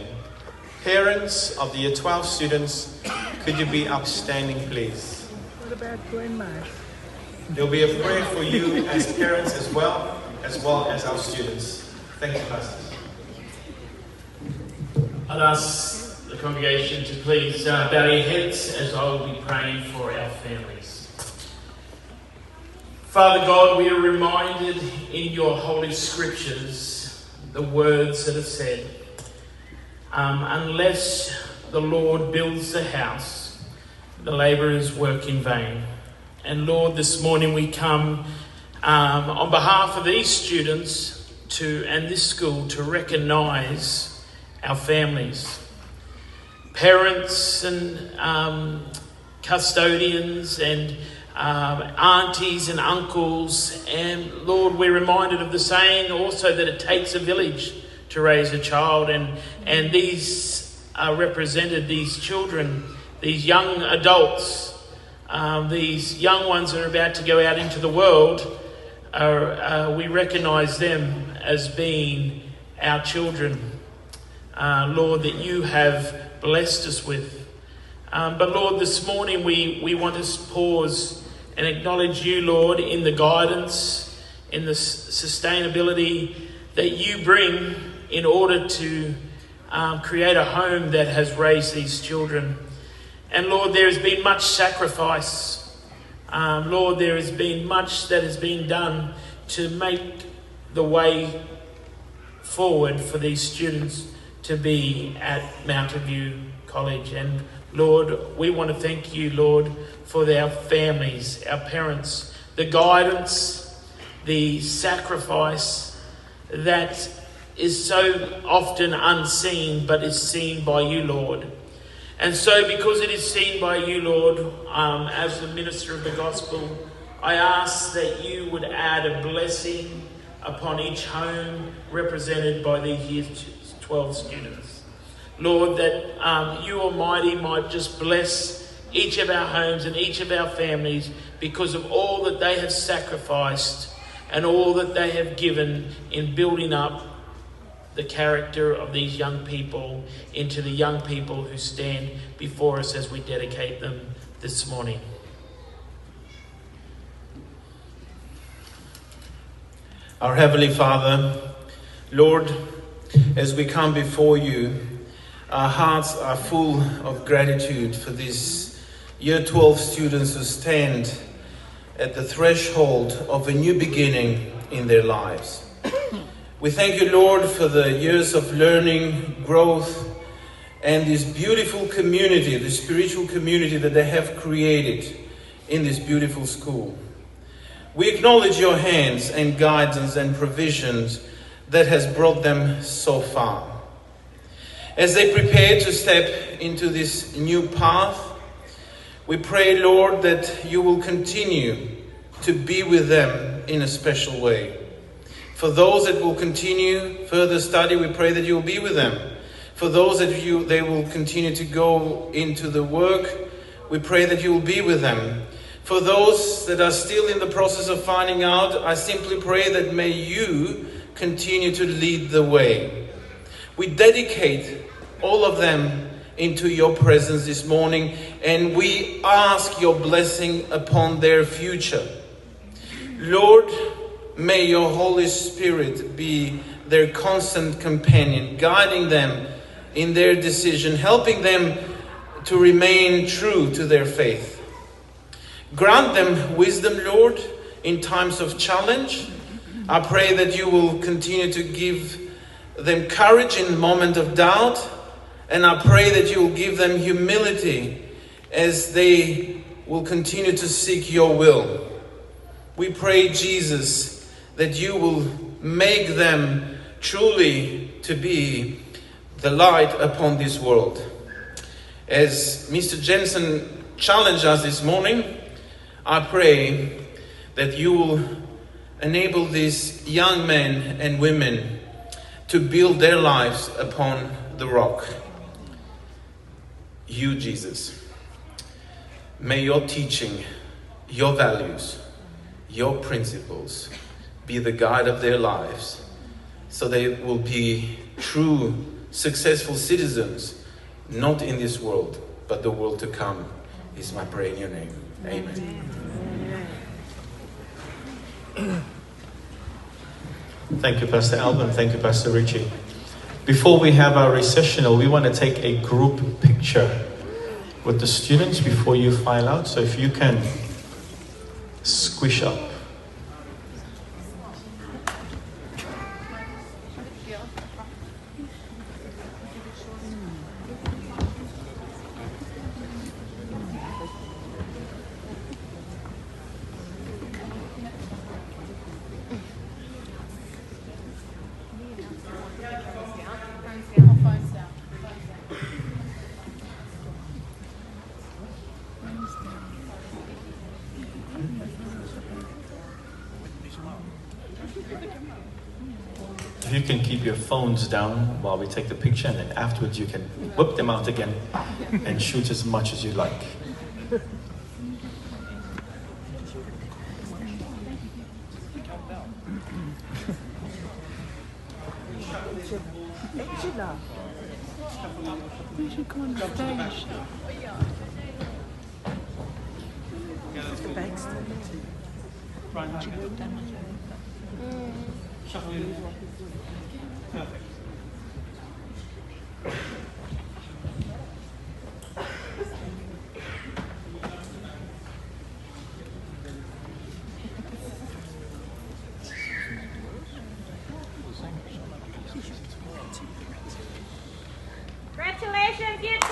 V: Parents of the Year 12 students, could you be upstanding, please?
O: What about grandma?
V: There'll be a prayer for you as parents as well as our students. Thank you, Pastor.
W: Alas,
H: congregation to please bow your heads as I will be praying for our families. Father God, we are reminded in your holy scriptures the words that are said, unless the Lord builds the house, the labourers work in vain. And Lord, this morning we come on behalf of these students and this school to recognise our families, parents and custodians and aunties and uncles. And Lord, we're reminded of the saying also that it takes a village to raise a child, and these are represented, these children, these young adults, these young ones that are about to go out into the world. We recognise them as being our children, Lord, that you have blessed us with. But Lord, this morning we want to pause and acknowledge you, Lord, in the guidance, in the sustainability that you bring in order to create a home that has raised these children. And Lord, there has been much sacrifice. Lord, there has been much that has been done to make the way forward for these students to be at Mountain View College. And Lord, we want to thank you, Lord, for our families, our parents, the guidance, the sacrifice that is so often unseen but is seen by you, Lord. And so because it is seen by you, Lord, as the minister of the gospel, I ask that you would add a blessing upon each home represented by these Year 12 students. Lord, that you Almighty might just bless each of our homes and each of our families because of all that they have sacrificed and all that they have given in building up the character of these young people into the young people who stand before us as we dedicate them this morning.
V: Our Heavenly Father, Lord, as we come before you, our hearts are full of gratitude for these Year 12 students who stand at the threshold of a new beginning in their lives. We thank you, Lord, for the years of learning, growth, and this beautiful community, the spiritual community that they have created in this beautiful school. We acknowledge your hands and guidance and provisions that has brought them so far. As they prepare to step into this new path, we pray, Lord, that you will continue to be with them in a special way. For those that will continue further study, we pray that you will be with them. For those that they will continue to go into the work, we pray that you will be with them. For those that are still in the process of finding out, I simply pray that may you continue to lead the way. We dedicate all of them into your presence this morning, and we ask your blessing upon their future. Lord, may your Holy Spirit be their constant companion, guiding them in their decision, helping them to remain true to their faith. Grant them wisdom, Lord, in times of challenge. I pray that you will continue to give them courage in the moment of doubt. And I pray that you will give them humility as they will continue to seek your will. We pray, Jesus, that you will make them truly to be the light upon this world. As Mr. Jensen challenged us this morning, I pray that you will enable these young men and women to build their lives upon the rock. You, Jesus. May your teaching, your values, your principles be the guide of their lives, so they will be true, successful citizens, not in this world, but the world to come, is my prayer in your name. Amen.
H: Thank you, Pastor Alvin. Thank you, Pastor Richie.
V: Before we have our recessional, we want to take a group picture with the students before you file out. So if you can squish up. If you can keep your phones down while we take the picture, and then afterwards you can whip them out again and shoot as much as you like.
D: You should come on stage.
V: Perfect.
D: Congratulations, Year 12!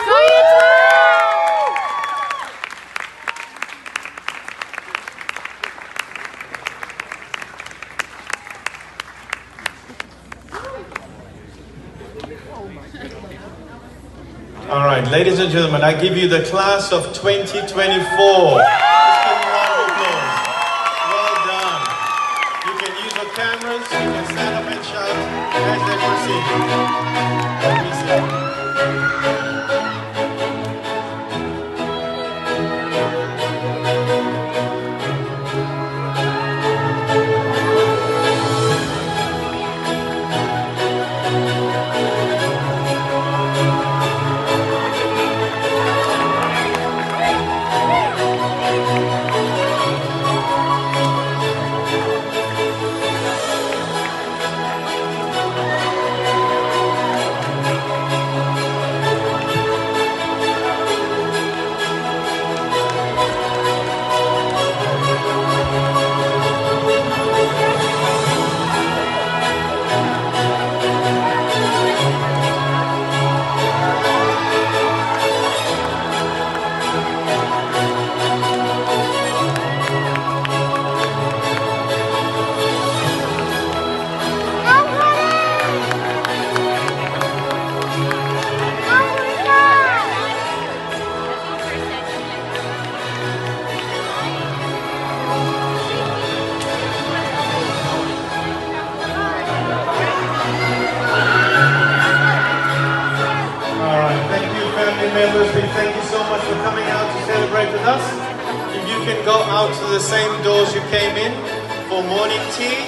L: Go Year 12!
V: All right, ladies and gentlemen, I give you the class of 2024. Just give them a round of applause. Well done. You can use your cameras, you can stand up and shout as they proceed. Let me see. Members, we thank you so much for coming out to celebrate with us. If you can go out to the same doors you came in for morning tea,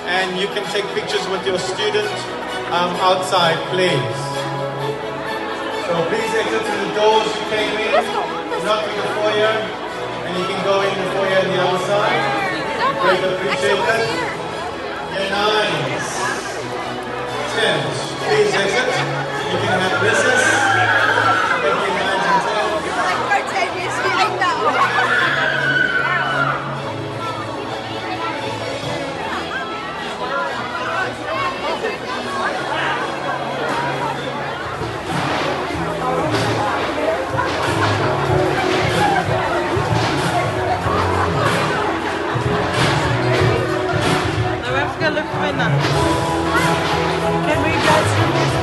V: and you can take pictures with your student outside, please. So please exit to the doors you came in, not to the foyer, and you can go in the foyer on the other side. Great, appreciate that. Your 9s, 10s, please exit. You can have recess.
D: Can we guys do this?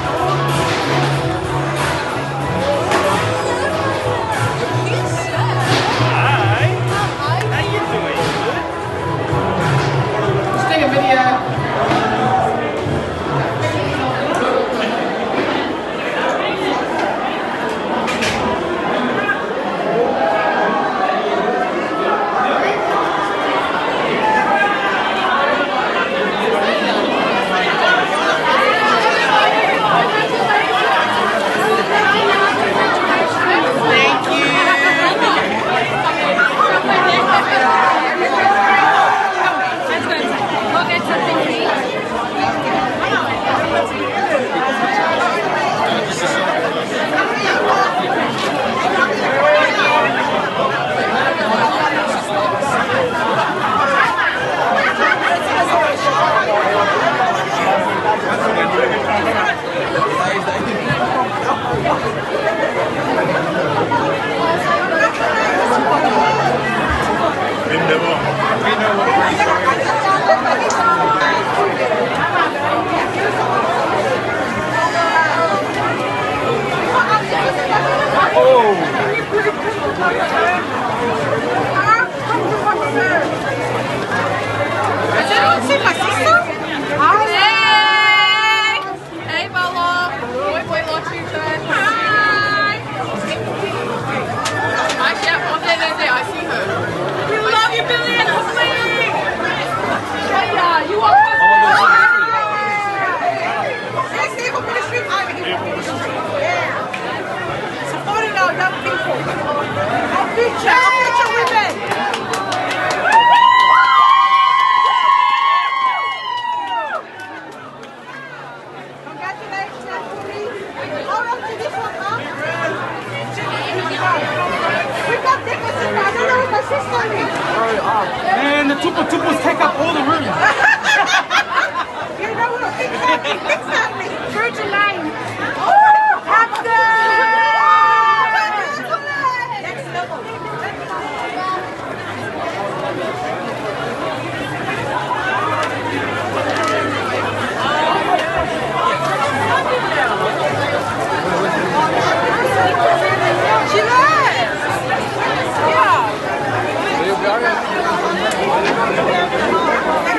O: the tupos take up all the room.
I: You know what? Exactly. Virgin line. Next level. She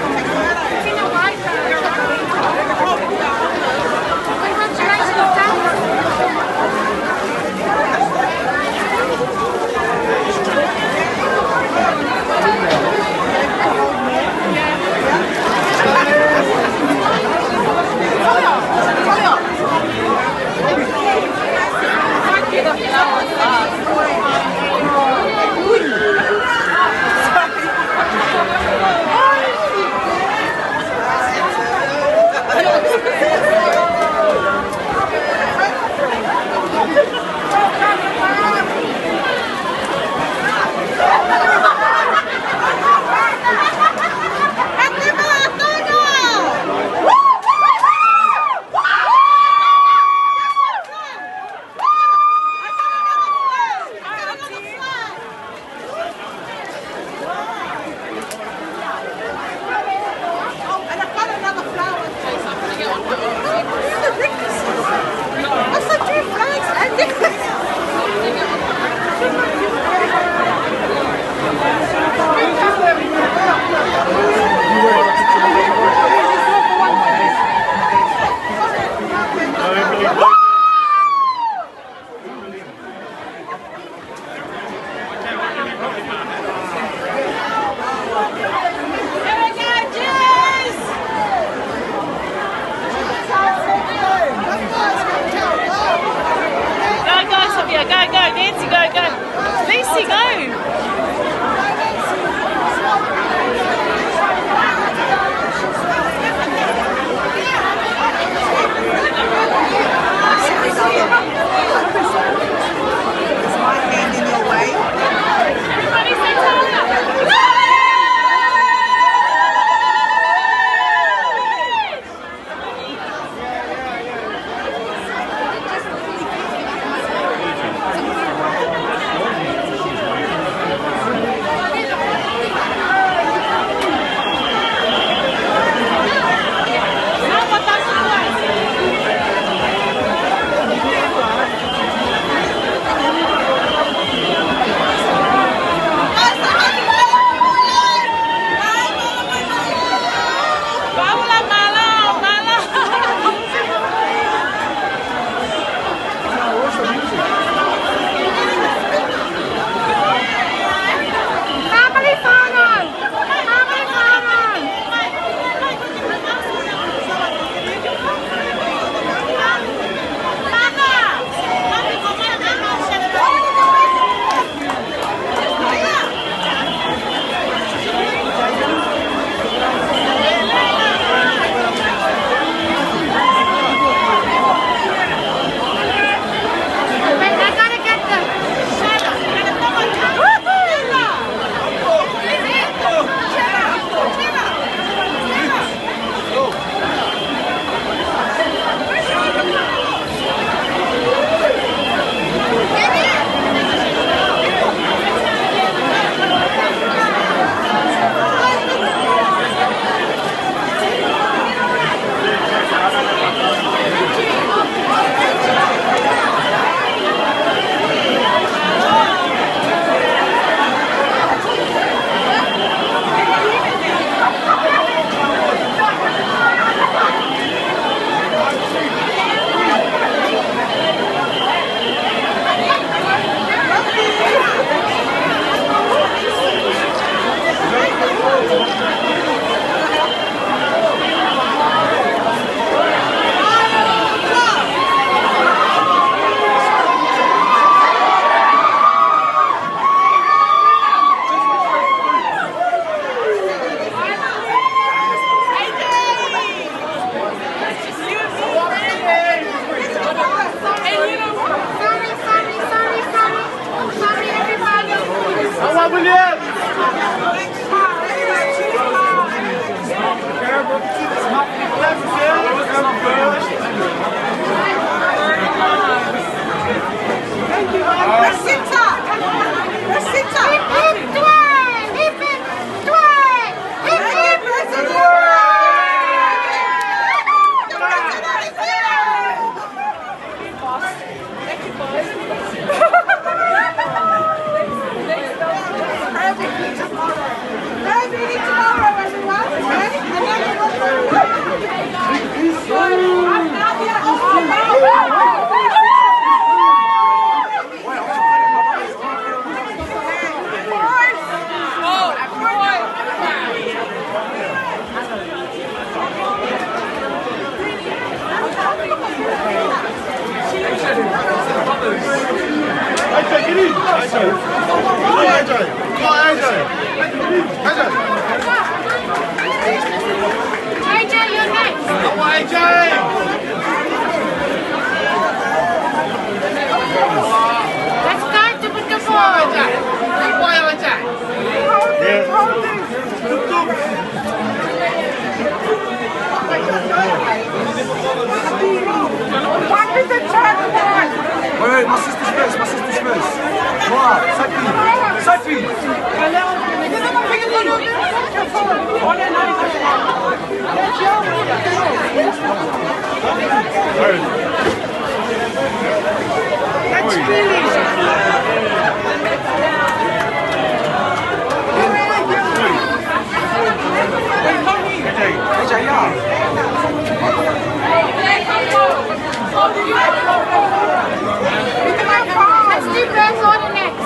I: Let's do first order next.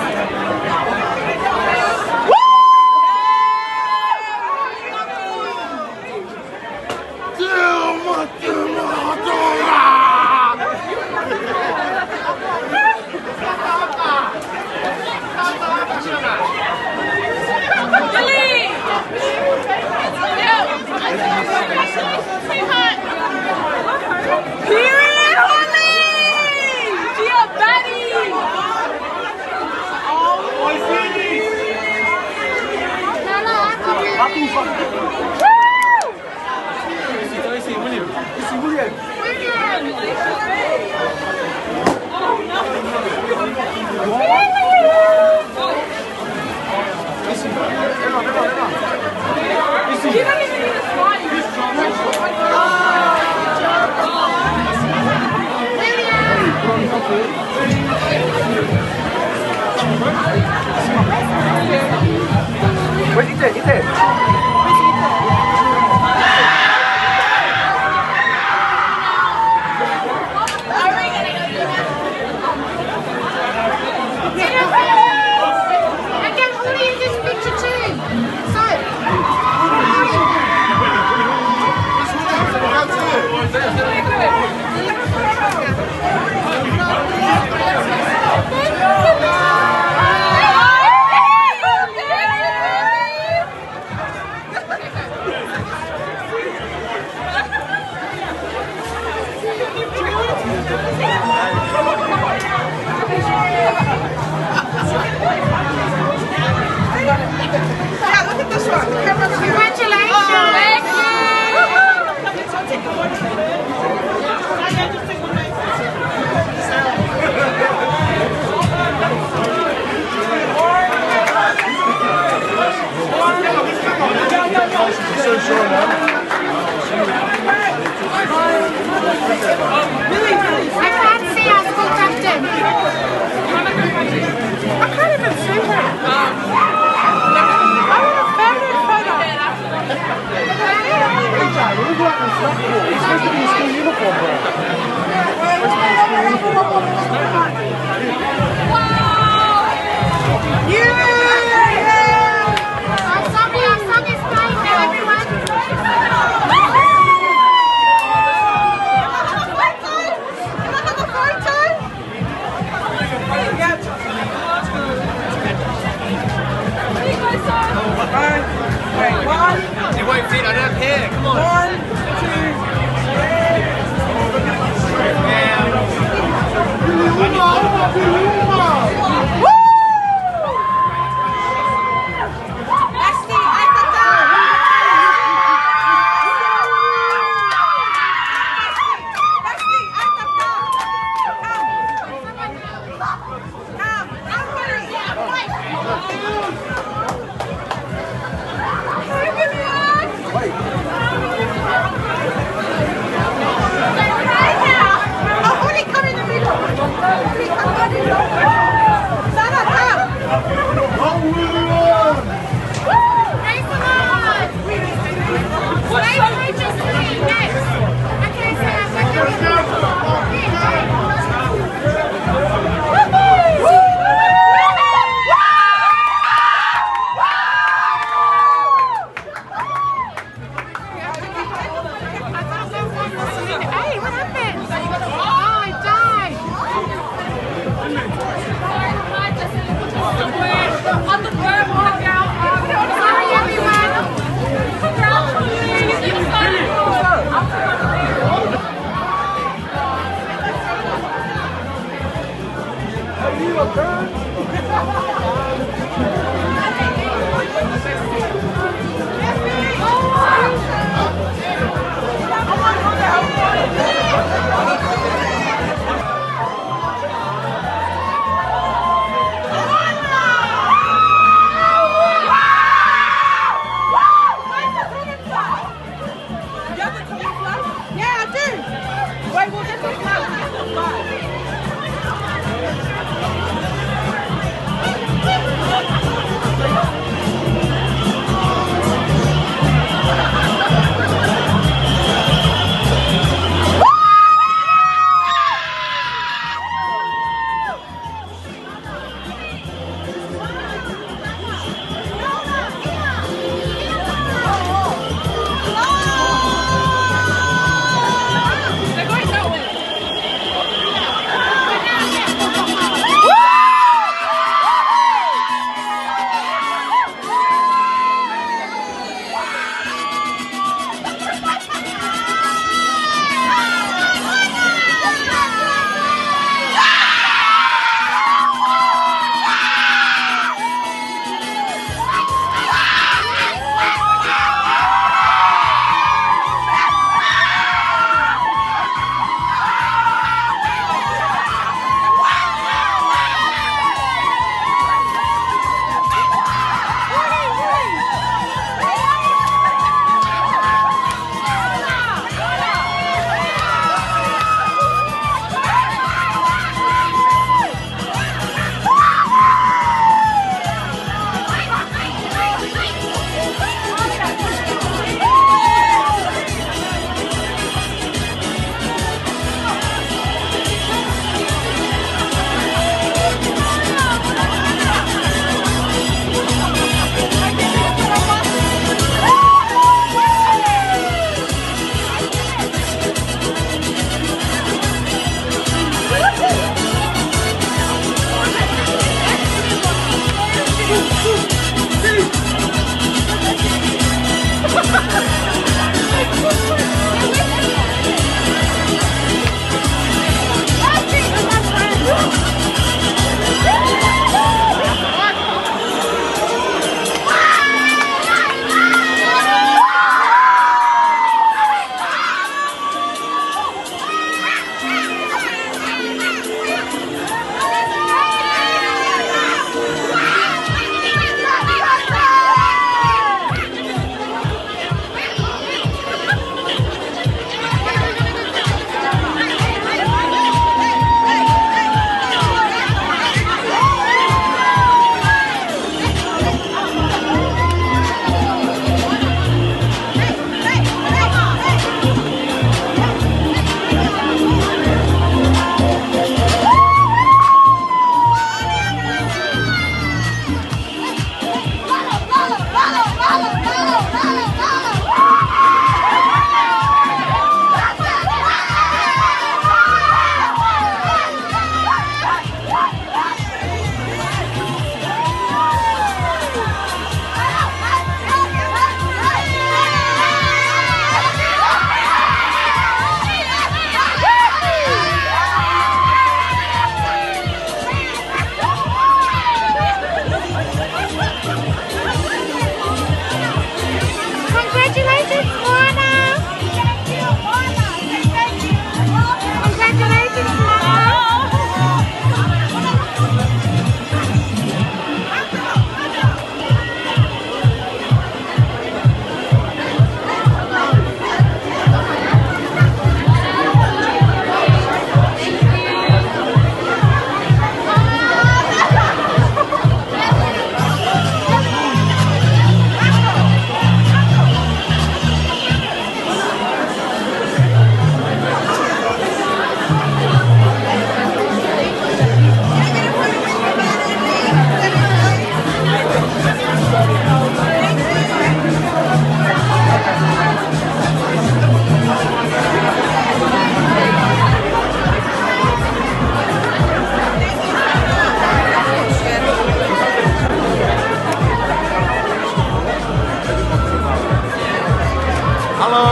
O: Hello.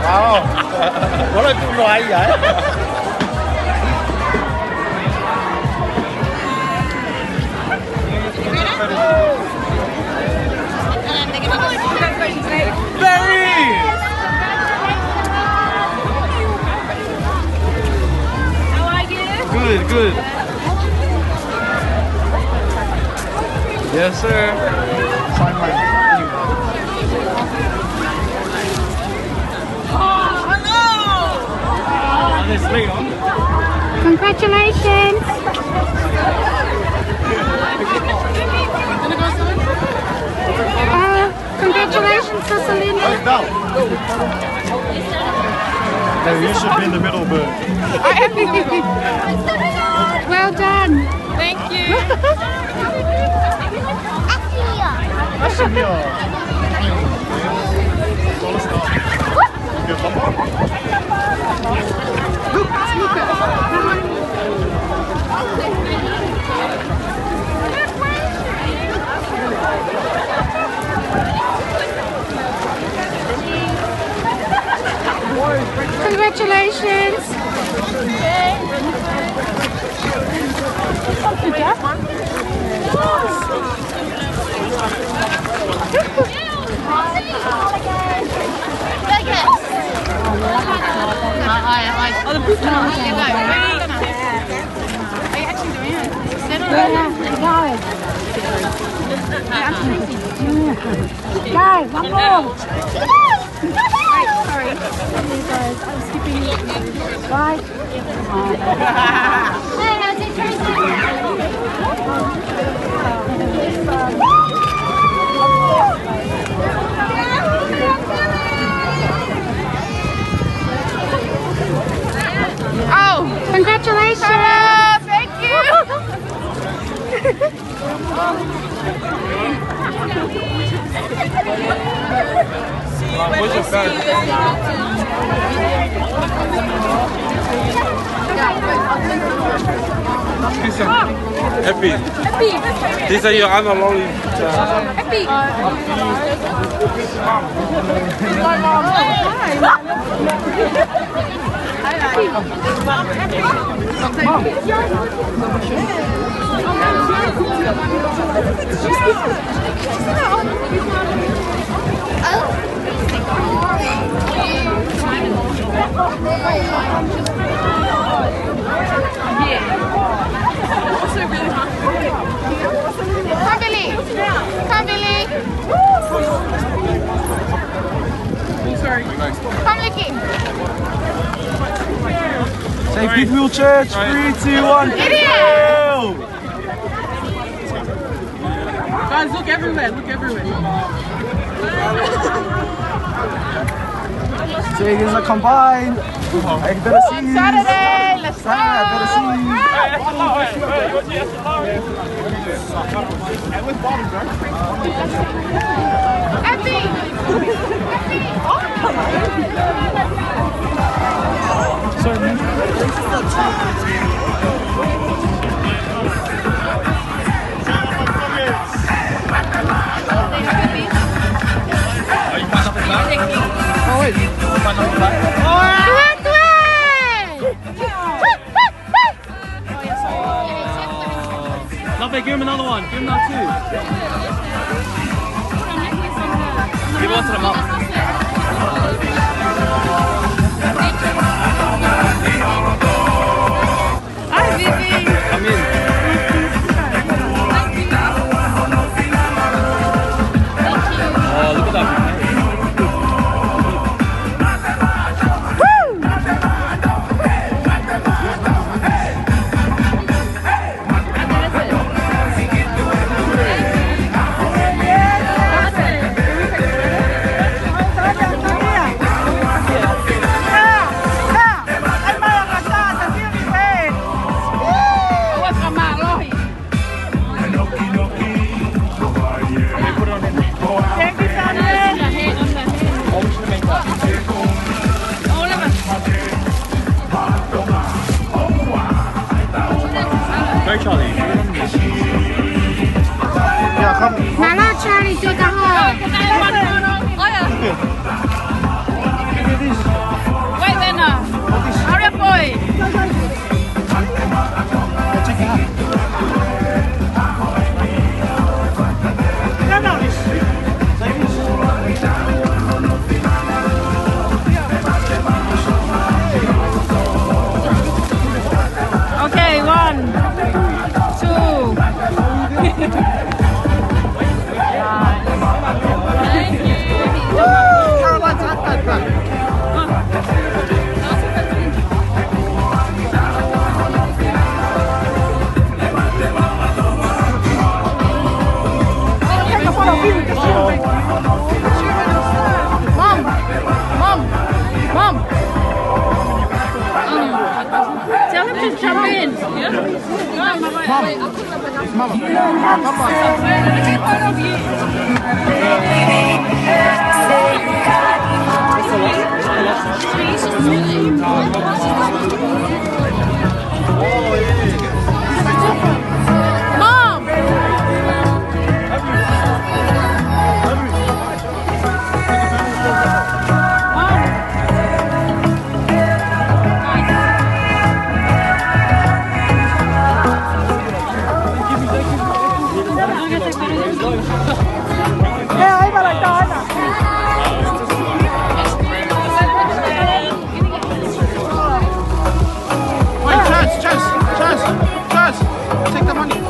O: Wow. Có lời tôi nói vậy. Good, good. Yes, sir. Sign my name.
I: Congratulations. Congratulations, Cecilina.
O: No, you should be in the middle, but.
I: Well done.
Q: Thank you.
I: Congratulations. Guys, one more. Sorry. Guys, I'm skipping you. Bye. Oh, congratulations.
Q: Thank you.
O: Where's your bag? Happy. These are your unalloyed.
Q: Happy.
I: Come, Billy.
Q: Sorry.
I: Come, Licky.
O: Say Goodwill Church. 3, 2, 1. Goodwill.
Q: Guys, look everywhere. Look everywhere.
O: So you guys are combined. I better see you.
Q: Saturday. Let's go.
O: I better see you.
I: Happy.
O: Lovely, give him another one. Give him that too. Give one to the mum.
Q: Hi, Vivi.
O: Come in. Oh, look at that. Go, Charlie.
I: Now, Charlie, do the home.
Q: I
J: Wait there now. Hurry up, boy. Okay, 1, 2. Mom. Tell him to jump in.
O: Chance. Take the money.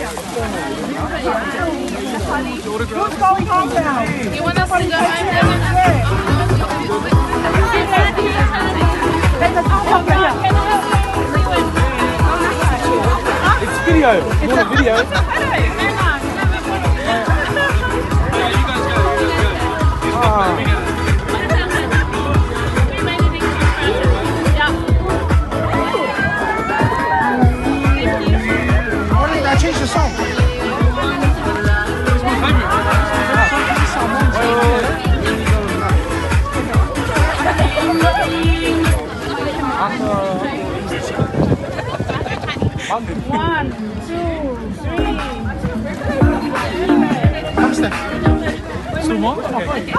O: Who's going home now?
J: You want us to go home now?
O: It's video. You want a video? I changed the song. It's my favorite.
J: 1, 2, 3.
O: Come, Steph. Still more? Okay.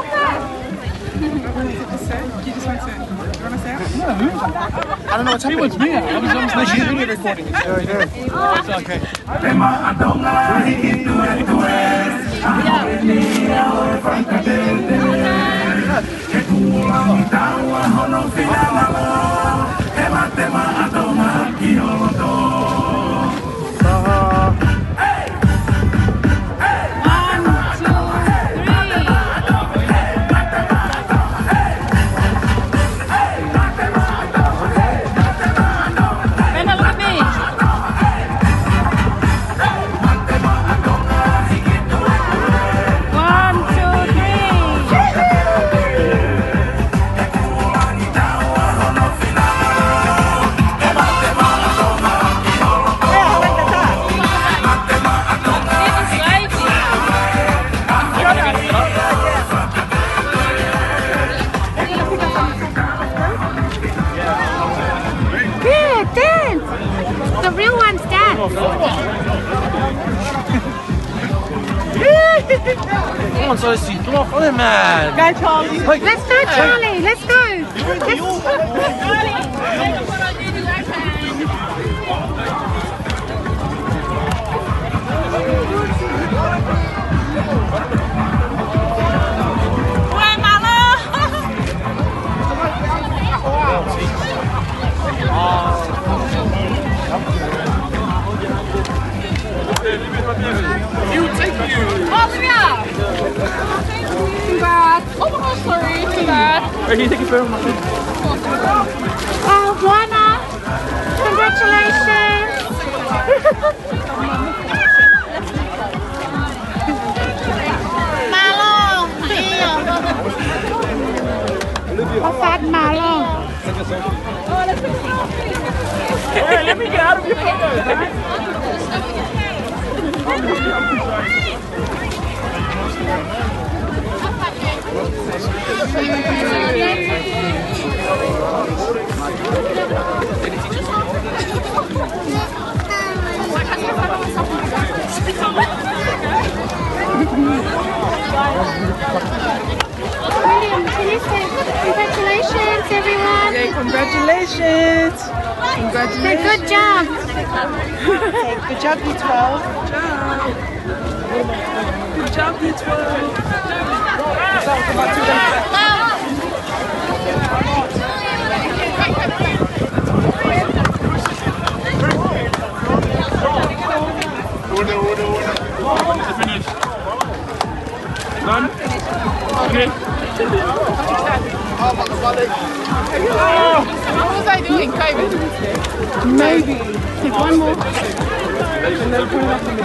O: I don't know what's happening. I was video recording. It's okay. Come on, Sophie. Come on, follow man.
J: Go, Charlie. Let's go, Charlie. Let's go.
O: Can you take a film?
J: Oh, Juana. Congratulations. Malo. How fat Malo?
O: Hey, let me get out of your photo.
J: William, can you say congratulations, everyone?
R: Okay, congratulations. Congratulations.
J: Say good job.
R: Good job, U12. Good job, U12.
O: Done? Okay.
J: What was I doing, COVID?
R: Maybe.
J: Take one more.
R: And then put it up in the